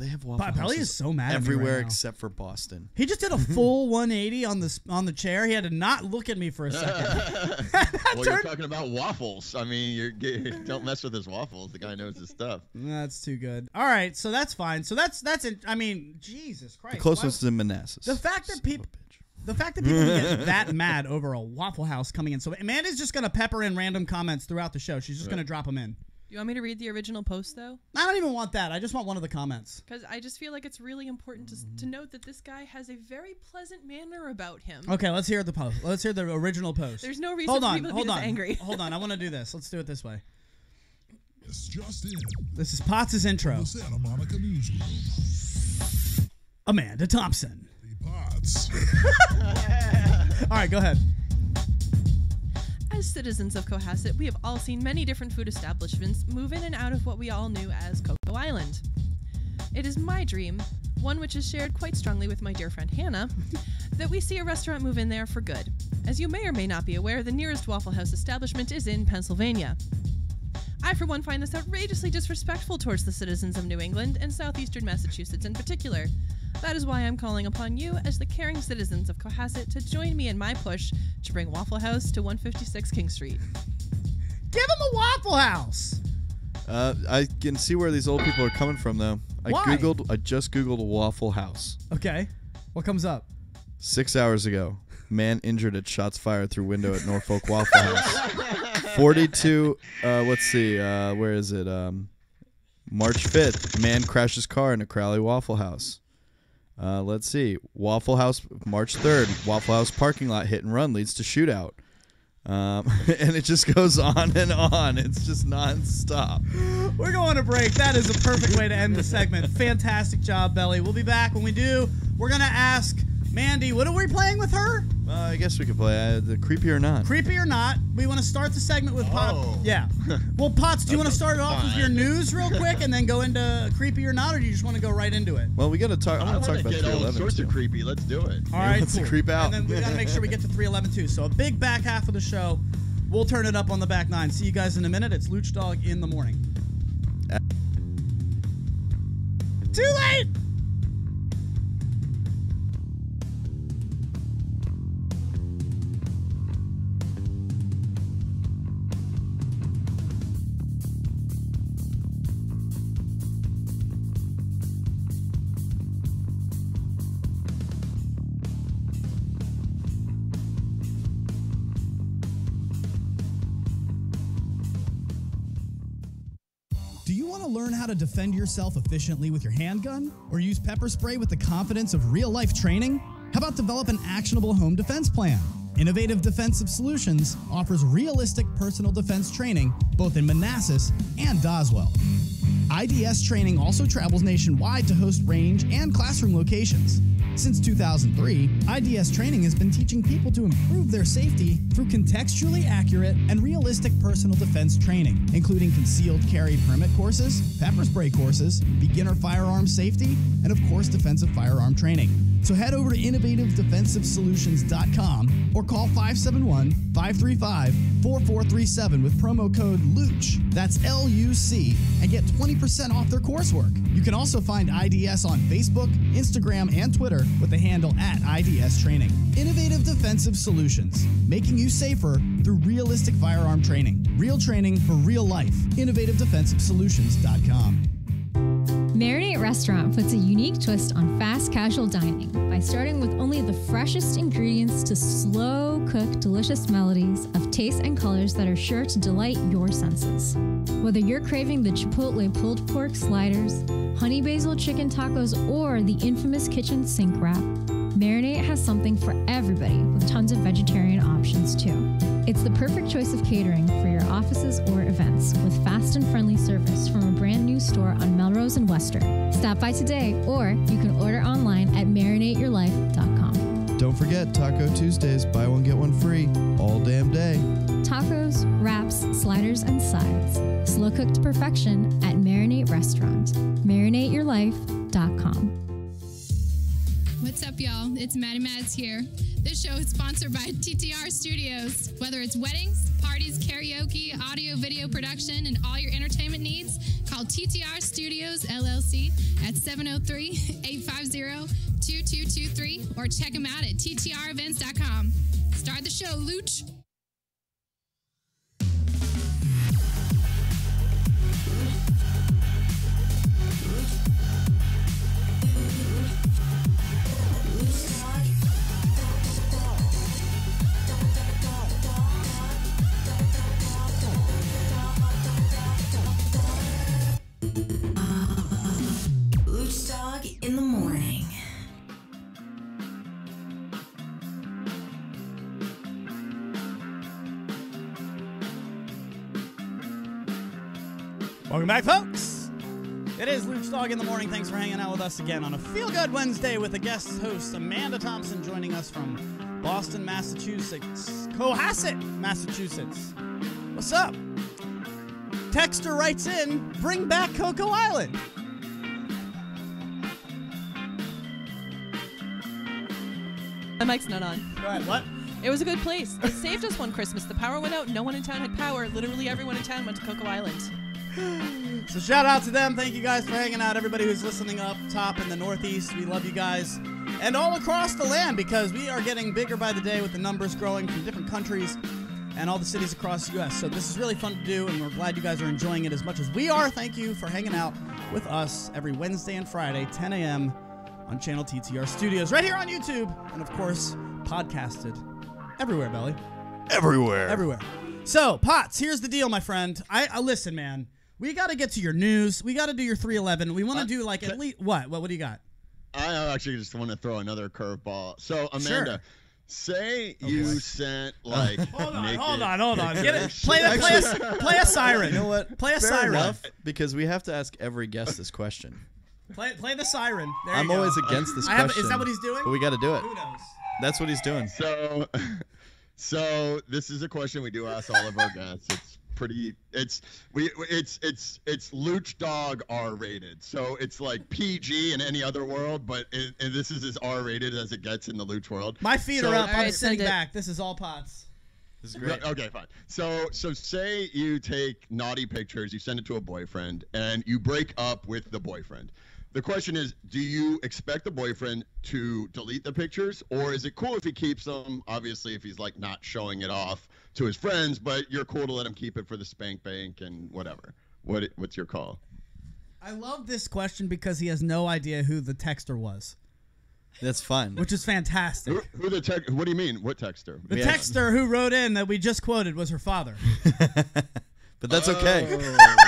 They have Waffle Belly Houses is so mad at me everywhere right now. except for Boston. He just did a full 180 on the chair. He had to not look at me for a second. Well, you're talking about waffles. I mean, don't mess with his waffles. The guy knows his stuff. That's too good. All right, so that's fine. So that's it. I mean, Jesus Christ. The closest is in Manassas. The fact that people can get that mad over a Waffle House coming in. So Amanda's just going to pepper in random comments throughout the show. She's just going to drop them in. You want me to read the original post, though? I don't even want that. I just want one of the comments. Because I just feel like it's really important to note that this guy has a very pleasant manner about him. Okay, let's hear the post. Let's hear the original post. There's no reason for people to be this angry. Hold on. I want to do this. Let's do it this way. It's just in. This is Potts' intro. The Santa Monica Newsroom. Amanda Thompson. The Potts. All right, go ahead. As citizens of Cohasset, we have all seen many different food establishments move in and out of what we all knew as Cocoa Island. It is my dream, one which is shared quite strongly with my dear friend Hannah, that we see a restaurant move in there for good. As you may or may not be aware, the nearest Waffle House establishment is in Pennsylvania. I, for one, find this outrageously disrespectful towards the citizens of New England and southeastern Massachusetts in particular. That is why I'm calling upon you, as the caring citizens of Cohasset, to join me in my push to bring Waffle House to 156 King Street. Give them a Waffle House! I can see where these old people are coming from, though. Why? I just Googled a Waffle House. Okay. What comes up? 6 hours ago, man injured at shots fired through window at Norfolk Waffle House. 42, let's see, where is it? March 5th, man crashes car in a Crowley Waffle House. Let's see, Waffle House, March 3rd, Waffle House parking lot hit and run leads to shootout. And it just goes on and on. It's just nonstop. We're going to break. That is a perfect way to end the segment. Fantastic job, Belly. We'll be back. When we do, we're going to ask Mandy, what are we playing with her? I guess we could play the Creepy or Not. Creepy or Not. We want to start the segment with Potts. Yeah. Well, Potts, do you want to start it off with your news real quick and then go into Creepy or Not, or do you just want to go right into it? Well, we got to talk. I want to about get all 311 sorts too. of creepy. Let's do it. All right, let's cool. creep out. And then we got to make sure we get to 311 too. So a big back half of the show. We'll turn it up on the back nine. See you guys in a minute. It's Lucdogg in the morning. Too late! Do you want to learn how to defend yourself efficiently with your handgun? Or use pepper spray with the confidence of real-life training? How about develop an actionable home defense plan? Innovative Defensive Solutions offers realistic personal defense training both in Manassas and Doswell. IDS Training also travels nationwide to host range and classroom locations. Since 2003, IDS Training has been teaching people to improve their safety through contextually accurate and realistic personal defense training, including concealed carry permit courses, pepper spray courses, beginner firearm safety, and of course defensive firearm training. So head over to innovativedefensivesolutions.com or call 571-535-4437 with promo code LUCH, that's LUC, and get 20% off their coursework. You can also find IDS on Facebook, Instagram, and Twitter with the handle @IDS Training. Innovative Defensive Solutions, making you safer through realistic firearm training. Real training for real life. InnovativeDefensiveSolutions.com. Marinate Restaurant puts a unique twist on fast casual dining by starting with only the freshest ingredients to slow cook delicious melodies of tastes and colors that are sure to delight your senses. Whether you're craving the Chipotle pulled pork sliders, honey basil chicken tacos, or the infamous kitchen sink wrap, Marinate has something for everybody with tons of vegetarian options too. It's the perfect choice of catering for your offices or events with fast and friendly service from a brand new store on Melrose and Wester. Stop by today, or you can order online at marinateyourlife.com. Don't forget, Taco Tuesdays, buy one, get one free, all damn day. Tacos, wraps, sliders, and sides. Slow cooked to perfection at Marinate Restaurant. marinateyourlife.com. What's up, y'all? It's Maddie Mads here. This show is sponsored by TTR Studios. Whether it's weddings, parties, karaoke, audio, video production, and all your entertainment needs, Call TTR Studios LLC at 703-850-2223 or check them out at ttrevents.com. Start the show, Luch. Lucdogg in the morning. Welcome back, folks. It is Lucdogg in the morning. Thanks for hanging out with us again on a Feel Good Wednesday with a guest host, Amanda Thompson, joining us from Boston, Massachusetts. Cohasset, Massachusetts. What's up? Texter writes in, bring back Cocoa Island. The mic's not on. Right, what? It was a good place. It saved us one Christmas. The power went out. No one in town had power. Literally everyone in town went to Cocoa Island. So shout out to them. Thank you guys for hanging out. Everybody who's listening up top in the Northeast, we love you guys. And all across the land, because we are getting bigger by the day with the numbers growing from different countries and all the cities across the U.S. So this is really fun to do, and we're glad you guys are enjoying it as much as we are. Thank you for hanging out with us every Wednesday and Friday, 10 a.m. on Channel TTR Studios, right here on YouTube, and of course, podcasted everywhere, Belly. Everywhere. So, Potts, here's the deal, my friend. I listen, man. We got to get to your news. We got to do your 311. We want to do like at least what? What do you got? I actually just want to throw another curveball. So, Amanda, say you sent like Hold on. pictures. Get it. Play a siren. You know what? Play a Fair siren. enough, because we have to ask every guest this question. Play the siren. There I'm you go. always against this question. Is that what he's doing? But we got to do it. Who knows? That's what he's doing. So this is a question we do ask all of our guests. It's pretty. It's Lucdogg R-rated. So it's like PG in any other world, but this is as R-rated as it gets in the Luch world. My feet are up. I'm sitting send it. back. This is all Potts. This is great. Okay, fine. So say you take naughty pictures, you send it to a boyfriend, and you break up with the boyfriend. The question is, do you expect the boyfriend to delete the pictures, or is it cool if he keeps them? Obviously, if he's like not showing it off to his friends, but you're cool to let him keep it for the spank bank and whatever. What's your call? I love this question because he has no idea who the texter was. That's fine. Which is fantastic. What do you mean? What texter? The texter who wrote in that we just quoted was her father. But that's okay,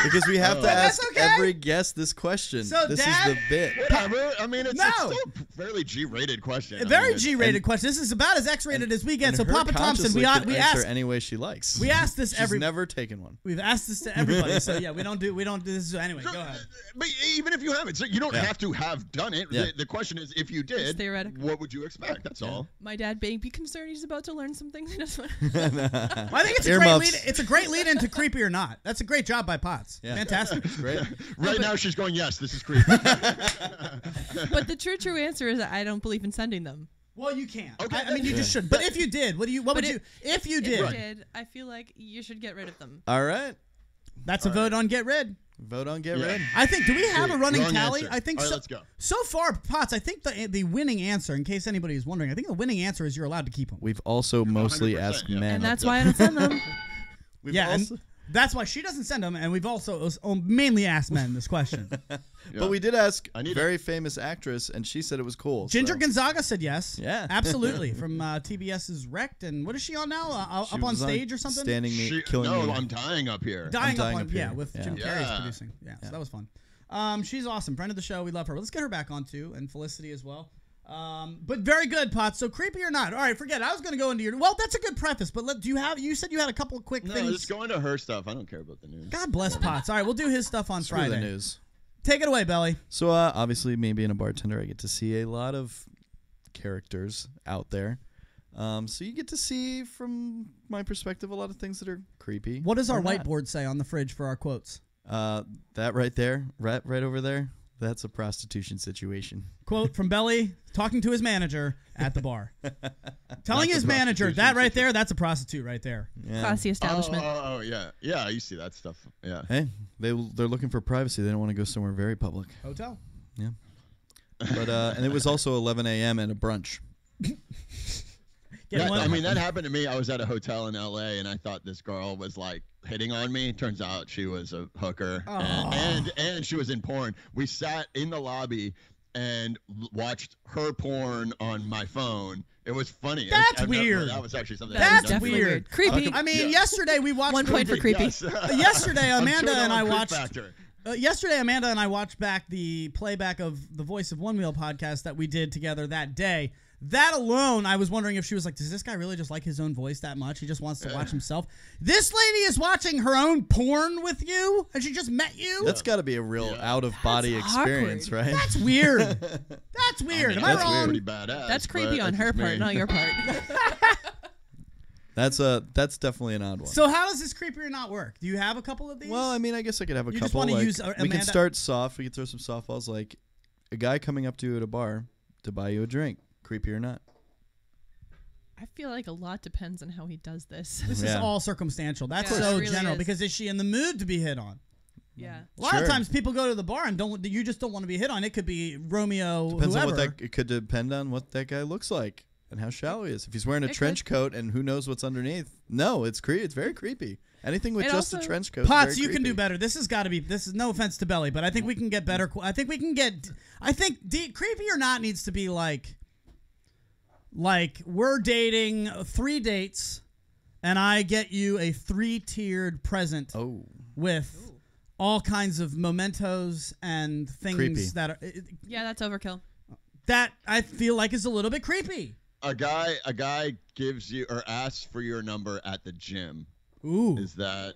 because we have to ask every guest this question. So, this Dad, is the bit. Whatever. I mean, it's still a fairly G-rated question. A very G-rated question. This is about as X-rated as we get. So, Papa Thompson, we answer asked any way she likes. We asked this She's never taken one. We've asked this to everybody. So yeah, we don't do this. So anyway, go ahead. But even if you haven't, so you don't have to have done it. Yeah. The question is, if you did, what would you expect? That's all. My dad may be concerned he's about to learn something. He doesn't I think it's a great lead. It's a great lead into creepy or not. That's a great job by Potts. Yeah. Fantastic. It's great. Right now, she's going, yes, this is creepy. But the true answer is that I don't believe in sending them. Well, you can't. Okay, I mean, you just shouldn't. But if you did, if you did, I feel like you should get rid of them. All right. That's a vote on get rid. Vote on get rid. I think. Do we have a running Wrong tally? answer. I think All right, so. let's go. So far, Potts, I think the winning answer, in case anybody is wondering, I think the winning answer is you're allowed to keep them. We've also mostly 100%, asked yeah. men. And that's why I don't send them. And that's why she doesn't send them, and we've also mainly asked men this question. But we did ask a very famous actress, and she said it was cool. Ginger Gonzaga said yes. Yeah. Absolutely. From TBS's Wrecked, and what is she on now? Up on stage or something? Standing me, killing me. No, I'm dying up here. Dying dying up on, up here. with Jim Carrey's producing. Yeah, so that was fun. She's awesome. Friend of the show. We love her. Let's get her back on, too, and Felicity as well. But very good, Potts. So creepy or not? All right, forget it. I was going to go into your... Well, that's a good preface, but you said you had a couple of quick things. No, just go into her stuff. I don't care about the news. God bless Potts. All right, we'll do his stuff on Screw Friday. the news. Take it away, Belly. So obviously, me being a bartender, I get to see a lot of characters out there. So you get to see, from my perspective, a lot of things that are creepy. What does our or not. whiteboard say on the fridge for our quotes? That right there, right over there. That's a prostitution situation. Quote from Belly talking to his manager at the bar. Telling That's his a manager, prostitution that right there, that's a prostitute right there. Yeah. Classy establishment. Oh, yeah. Yeah, you see that stuff. Yeah. Hey, they're looking for privacy. They don't want to go somewhere very public. Hotel. Yeah. But and it was also 11 a.m. at a brunch. I mean, that happened to me. I was at a hotel in L.A. and I thought this girl was like hitting on me. Turns out she was a hooker, and she was in porn. We sat in the lobby and watched her porn on my phone. It was funny. That's weird. That was actually something. That's weird. Creepy. I mean, yesterday we watched 1 point for creepy. Yes. Yesterday, Amanda I'm sure and I that was watched. creep factor. Yesterday, Amanda and I watched back the playback of the Voice of One Wheel podcast that we did together that day. That alone, I was wondering if she was like, does this guy really just like his own voice that much? He just wants to watch himself. This lady is watching her own porn with you, and she just met you? That's got to be a real out-of-body experience, right? That's weird. That's weird. Am I wrong? Pretty badass. That's creepy on her part, not your part. That's definitely an odd one. So how does this creepier not work? Do you have a couple of these? Well, I mean, I guess I could have a You couple. just wanna like, use we Amanda- can start soft. We could throw some softballs, like a guy coming up to you at a bar to buy you a drink. Creepy or not? I feel like a lot depends on how he does this. This is all circumstantial. That's Yeah, it so really general. is. Because is she in the mood to be hit on? Yeah. A lot of times people go to the bar and you just don't want to be hit on. It could be Romeo, Depends whoever. on what it could depend on what that guy looks like and how shallow he is. If he's wearing a trench coat and who knows what's underneath, no, it's It's very creepy. Anything with just a trench coat. Potts, is you very can do creepy. better. This has got to be. This is no offense to Belly, but I think we can get better. I think creepy or not needs to be like we're dating 3 dates, and I get you a 3-tiered present. With all kinds of mementos and things Creepy. that are. Yeah, that's overkill. That I feel like is a little bit creepy. A guy gives you or asks for your number at the gym. Ooh. Is that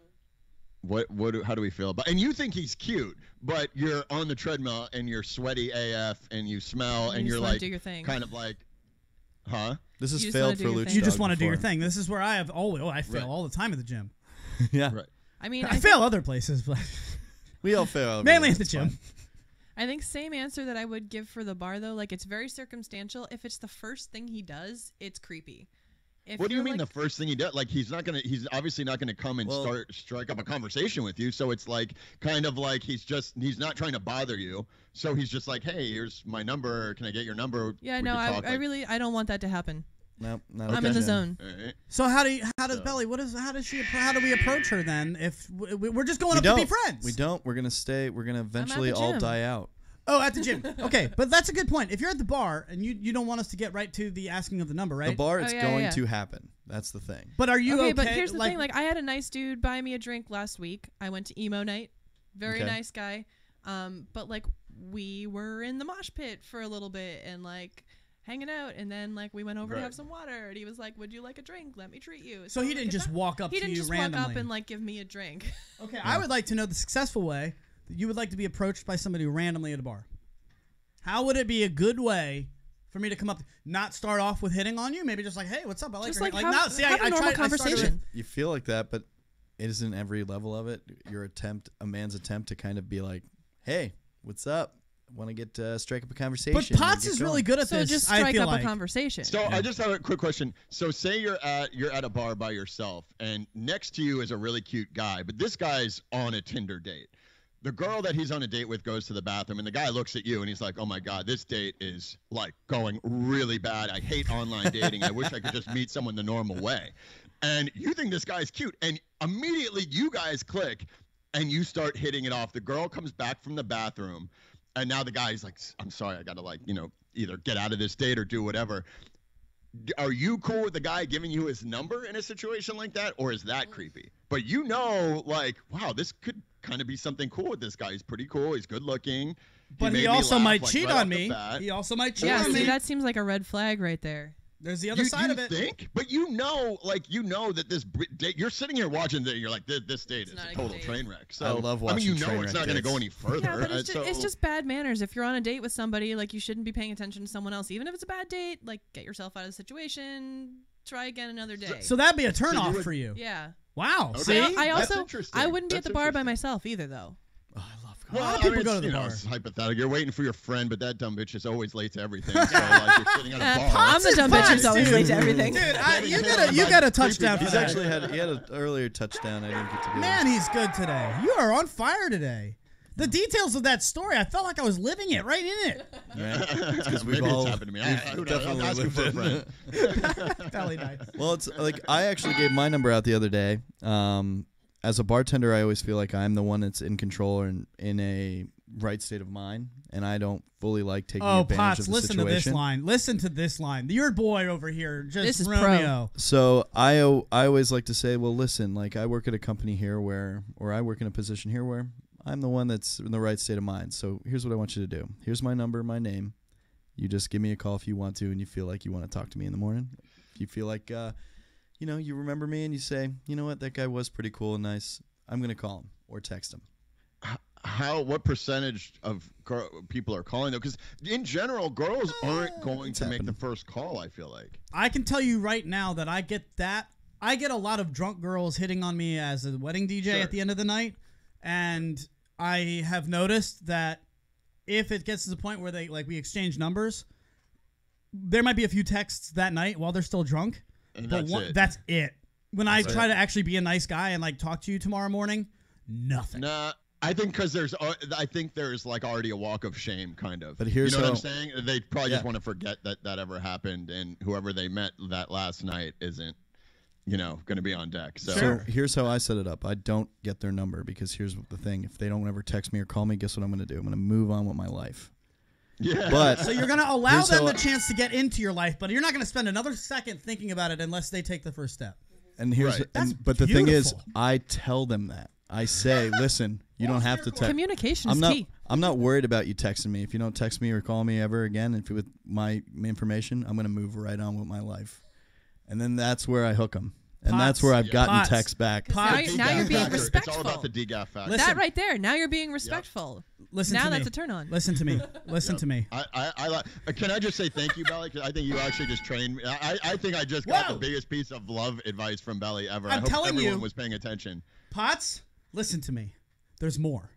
how do we feel about? And you think he's cute, but you're on the treadmill and you're sweaty AF and you smell and You you're just wanna like do your thing. kind of like, huh? This is You just failed wanna do for your Luch. thing. You just want to do before. your thing. This is where I have always. I fail Right. all the time at the gym. Yeah. Right. I mean, I fail other places, but We all fail. mainly at the It's gym. fine. I think same answer that I would give for the bar though. Like it's very circumstantial. If it's the first thing he does, it's creepy. If What do you you're, mean like, the first thing he does? Like he's obviously not gonna come and strike up a conversation with you. So it's like kind of like he's not trying to bother you. So he's just like, hey, here's my number. Can I get your number? Yeah, We no, could I talk, like- really I don't want that to happen. No, I'm in the zone. All right. So how does Belly? How do we approach her then? If we're just going We up don't. to be friends? We don't. We're gonna stay. We're gonna eventually all gym. die out. Oh, at the gym. Okay, but that's a good point. If you're at the bar and you don't want us to get right to the asking of the number, right? The bar, it's yeah, going yeah. to happen. That's the thing. But are you okay? But here's the thing. Like I had a nice dude buy me a drink last week. I went to emo night. Very Okay. nice guy. But like we were in the mosh pit for a little bit and like hanging out, and then like we went over to have some water, and he was like, "Would you like a drink? Let me treat you." So he like, didn't just walk up He to didn't you just randomly. walk up and like give me a drink. Okay, I would like to know the successful way that you would like to be approached by somebody randomly at a bar. How would it be a good way for me to come up, not start off with hitting on you? Maybe just like, hey, what's up? I like Just your like name. have- no, see, have a I normal tried, I started conversation. You feel like that, but it isn't every level of it. A man's attempt to kind of be like, "Hey, what's up? Want to get strike up a conversation?" But Potts is really good at So this. just I strike feel up like. a conversation. So I just have a quick question. So say you're at a bar by yourself, and next to you is a really cute guy, but this guy's on a Tinder date. The girl that he's on a date with goes to the bathroom, and the guy looks at you, and he's like, "Oh my God, this date is like going really bad. I hate online dating. I wish I could just meet someone the normal way." And you think this guy's cute, and immediately you guys click, and you start hitting it off. The girl comes back from the bathroom, and now the guy's like, "I'm sorry, I gotta either get out of this date or do whatever." Are you cool with the guy giving you his number in a situation like that, or is that creepy? But like, wow, this could kind of be something cool with this guy. He's pretty cool. He's good looking. But made he me also laugh, might like, cheat right on off the me. bat. He also might cheat yeah, on see, me. that seems like a red flag right there. There's the other side of it. Think? But you know that this date, you're sitting here watching it, you're like, this date is a total train wreck. So I love watching you know train it's wreck not going to dates. go any further. Yeah, but it's so, just bad manners. If you're on a date with somebody, like you shouldn't be paying attention to someone else, even if it's a bad date. Like get yourself out of the situation. Try again another day. So that'd be a turnoff for you. Yeah. Wow. Okay. See, I That's also interesting. I wouldn't be at That's the bar by interesting. myself either, though. Oh, I love A lot of people go to the bar. It's hypothetical. You're waiting for your friend, but that dumb bitch is always late to everything. So like you're sitting at a bar. I'm the dumb bitch who's always late to everything. Dude, you got a touchdown for He's that. actually had an earlier touchdown. I didn't get to do. Man, he's good today. You are on fire today. The details of that story, I felt like I was living it right in it. Because Maybe it's happened to me. we've definitely lived for a friend. Belly nice. Well, it's like I actually gave my number out the other day. As a bartender, I always feel like I'm the one that's in control and in a right state of mind, and I don't fully like taking advantage Potts, of the listen situation. to this line. Listen to this line. Your boy over here, just This is Romeo. So I always like to say, well, listen, like I work at a company here or I work in a position here where I'm the one that's in the right state of mind. So here's what I want you to do. Here's my number, my name. You just give me a call if you want to, and you feel like you want to talk to me in the morning. If you feel like, you remember me and you say, you know what, that guy was pretty cool and nice. I'm going to call him or text him. What percentage of people are calling though? Because in general, girls aren't going to make the first call. I feel like I can tell you right now that I get that. I get a lot of drunk girls hitting on me as a wedding DJ at the end of the night, and I have noticed that if it gets to the point where we exchange numbers, there might be a few texts that night while they're still drunk. And but that's it. When I try to actually be a nice guy and like talk to you tomorrow morning, nothing. Nah, I think because there's like already a walk of shame, kind of. But here's what how- I'm saying. They probably just want to forget that ever happened, and whoever they met that last night isn't, going to be on deck. So here's how I set it up. I don't get their number because here's the thing: if they don't ever text me or call me, guess what I'm going to do? I'm going to move on with my life. Yeah. But So you're going to allow them the chance to get into your life, but you're not going to spend another second thinking about it unless they take the first step. And here's but the thing is, I tell them that. I say, listen, you don't have to text. Communication is key. I'm not worried about you texting me. If you don't text me or call me ever again with my information, I'm going to move right on with my life. And then that's where I hook them. And that's where I've gotten texts back. Now you're being respectful. It's all about the DGAF factor. That right there. Now you're being respectful. Listen now to that's me. a turn on. Listen to me. Listen to me. Can I just say thank you, Belly? Because I think you actually just trained me. I think I just got the biggest piece of love advice from Belly ever. I hope everyone was paying attention. Potts, listen to me. There's more.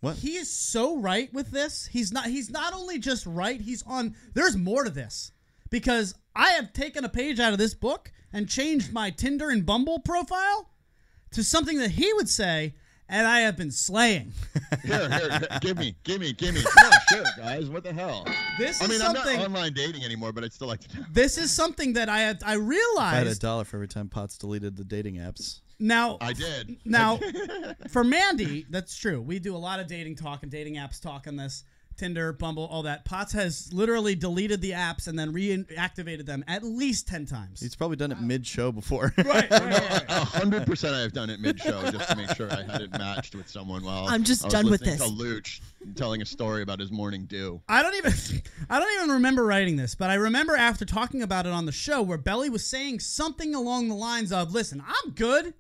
What? He is so right with this. He's not only just right, there's more to this. Because I have taken a page out of this book and changed my Tinder and Bumble profile to something that he would say, and I have been slaying. Here, give me. Come on, share, guys. What the hell? I'm not online dating anymore, but I'd still like to know. This is something that I realized. I had $1 for every time Potts deleted the dating apps. Now I did. Now, for Mandy, that's true. We do a lot of dating talk and dating apps talk on this. Tinder, Bumble, all that. Potts has literally deleted the apps and then reactivated them at least 10 times. He's probably done it mid-show before. Right. 100% I have done it mid-show just to make sure I had it matched with someone while I'm just I was done with listening this. to Luch telling a story about his morning dew. I don't even remember writing this, but I remember after talking about it on the show where Belly was saying something along the lines of, "Listen, I'm good.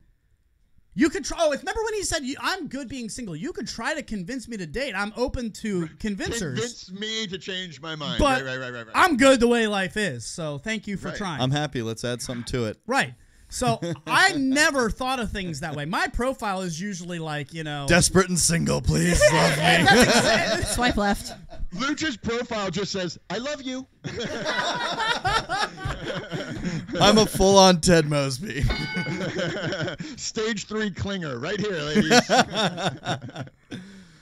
You could try." Oh, remember when he said, "I'm good being single. You could try to convince me to date. I'm open to convincers." Convince me to change my mind. But right. I'm good the way life is. So thank you for trying. I'm happy. Let's add something to it. Right. So I never thought of things that way. My profile is usually like, desperate and single, please love me. Swipe left. Luch's profile just says, "I love you." I'm a full-on Ted Mosby. Stage 3 clinger, right here, ladies.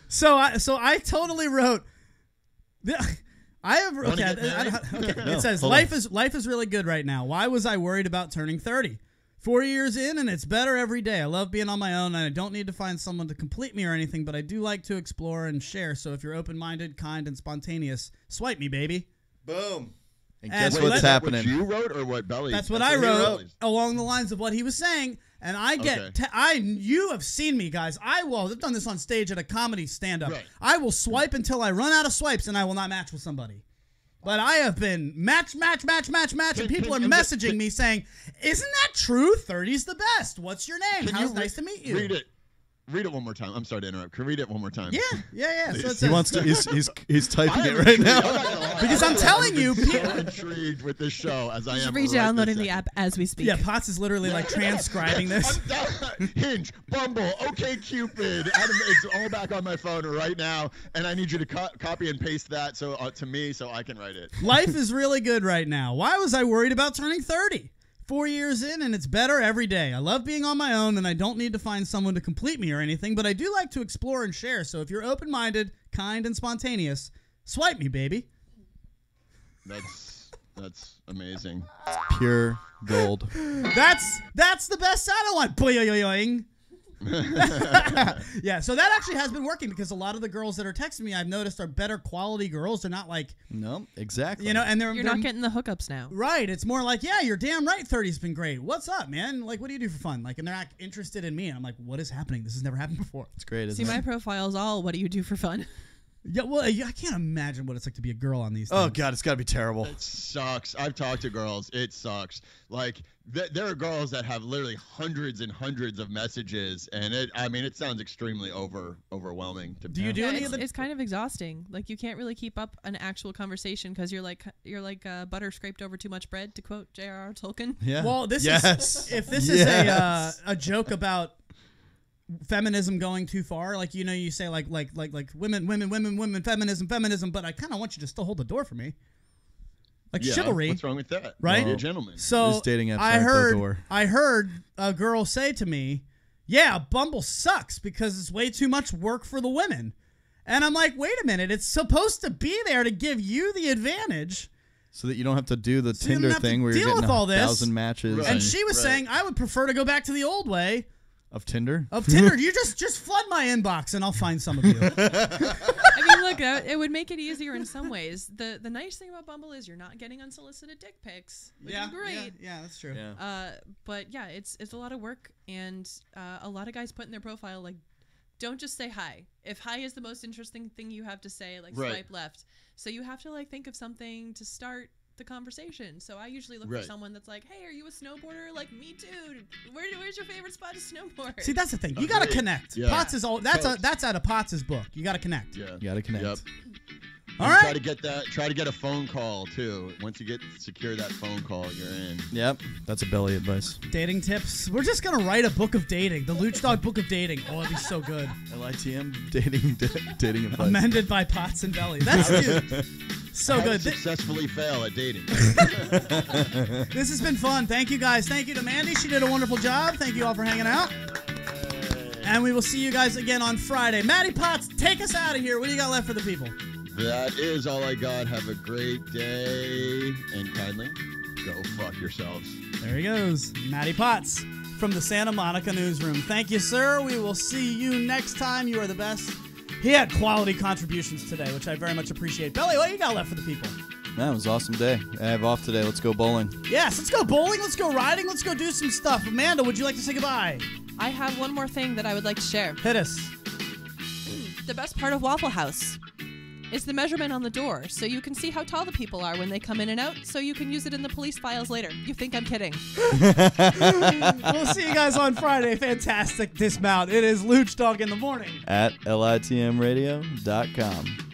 So I totally wrote. Okay. It says life is really good right now. Why was I worried about turning 30? 4 years in, and it's better every day. I love being on my own, and I don't need to find someone to complete me or anything, but I do like to explore and share. So if you're open-minded, kind, and spontaneous, swipe me, baby. Boom. And And guess wait, what's that's happening? What you wrote or what Belly? That's what I wrote along the lines of what he was saying. And I get, you have seen me, guys. I've done this on stage at a comedy stand-up. Right. I will swipe until I run out of swipes, and I will not match with somebody. But I have been match, and people are messaging me saying, "Isn't that true? 30's the best. What's your name? How's nice to meet you." Read it. Read it one more time. I'm sorry to interrupt. Can you read it one more time? Yeah. So it He wants to. He's typing it right now. Because I'm telling you, I'm so intrigued with this show as I am. Re-downloading the app as we speak. Yeah, Potts is literally like transcribing this. Hinge, Bumble, OkCupid. It's all back on my phone right now, and I need you to copy and paste that to me so I can write it. Life is really good right now. Why was I worried about turning 30? 4 years in, and it's better every day. I love being on my own, and I don't need to find someone to complete me or anything, but I do like to explore and share. So if you're open-minded, kind, and spontaneous, swipe me, baby. That's amazing. Pure gold. That's the best sound I want. Boing. Yeah, so that actually has been working because a lot of the girls that are texting me, I've noticed, are better quality girls. They're not like, no, exactly. You know, and you're not getting the hookups now, right? It's more like, yeah, you're damn right. 30's been great. What's up, man? Like, what do you do for fun? Like, and they're not interested in me, and I'm like, what is happening? This has never happened before. It's great. See, my profile's all, what do you do for fun? Yeah, well, I can't imagine what it's like to be a girl on these things. Oh, God, it's got to be terrible. It sucks. I've talked to girls. It sucks. Like, there are girls that have literally hundreds and hundreds of messages, and it sounds extremely overwhelming. Do you do any of the... It's kind of exhausting. Like, you can't really keep up an actual conversation because you're like butter scraped over too much bread, to quote J.R.R. Tolkien. Yeah. Well, if this is a joke about feminism going too far, like, you know, you say like women, feminism, but I kind of want you to still hold the door for me, like chivalry. What's wrong with that? Right, be a gentleman. So dating apps I heard a girl say to me, "Yeah, Bumble sucks because it's way too much work for the women," and I'm like, "Wait a minute, it's supposed to be there to give you the advantage." So that you don't have to do the Tinder thing where you're getting 1,000 matches. And she was saying, I would prefer to go back to the old way. Of Tinder? You just flood my inbox and I'll find some of you. I mean, look, it would make it easier in some ways. The nice thing about Bumble is you're not getting unsolicited dick pics, which is great. Yeah, that's true. Yeah. But yeah, it's a lot of work, and a lot of guys put in their profile, like, don't just say hi. If hi is the most interesting thing you have to say, like, swipe left. So you have to, like, think of something to start the conversation. So I usually look for someone that's like, hey, are you a snowboarder? Like, me too. Where's your favorite spot to snowboard? See, that's the thing. You gotta connect. Yeah. Potts is all that's out of Potts' book. You gotta connect. Yeah. You gotta connect. Yep. All right. Try to get a phone call too. Once you secure that phone call, you're in. Yep. That's a belly advice. Dating tips. We're just gonna write a book of dating. The Lucdogg book of dating. Oh, it'd be so good. LITM dating advice. Amended by Potts and Belly. That's dude. So good. Successfully fail at dating. This has been fun. Thank you guys. Thank you to Mandy. She did a wonderful job. Thank you all for hanging out. And we will see you guys again on Friday. Maddie Potts, take us out of here. What do you got left for the people? That is all I got. Have a great day. And kindly, go fuck yourselves. There he goes. Maddie Potts from the Santa Monica newsroom. Thank you, sir. We will see you next time. You are the best. He had quality contributions today, which I very much appreciate. Belly, what you got left for the people? That was an awesome day. I have off today. Let's go bowling. Yes, let's go bowling. Let's go riding. Let's go do some stuff. Amanda, would you like to say goodbye? I have one more thing that I would like to share. Hit us. The best part of Waffle House is the measurement on the door, so you can see how tall the people are when they come in and out, so you can use it in the police files later. You think I'm kidding. We'll see you guys on Friday. Fantastic dismount. It is Lucdogg in the morning. At litmradio.com.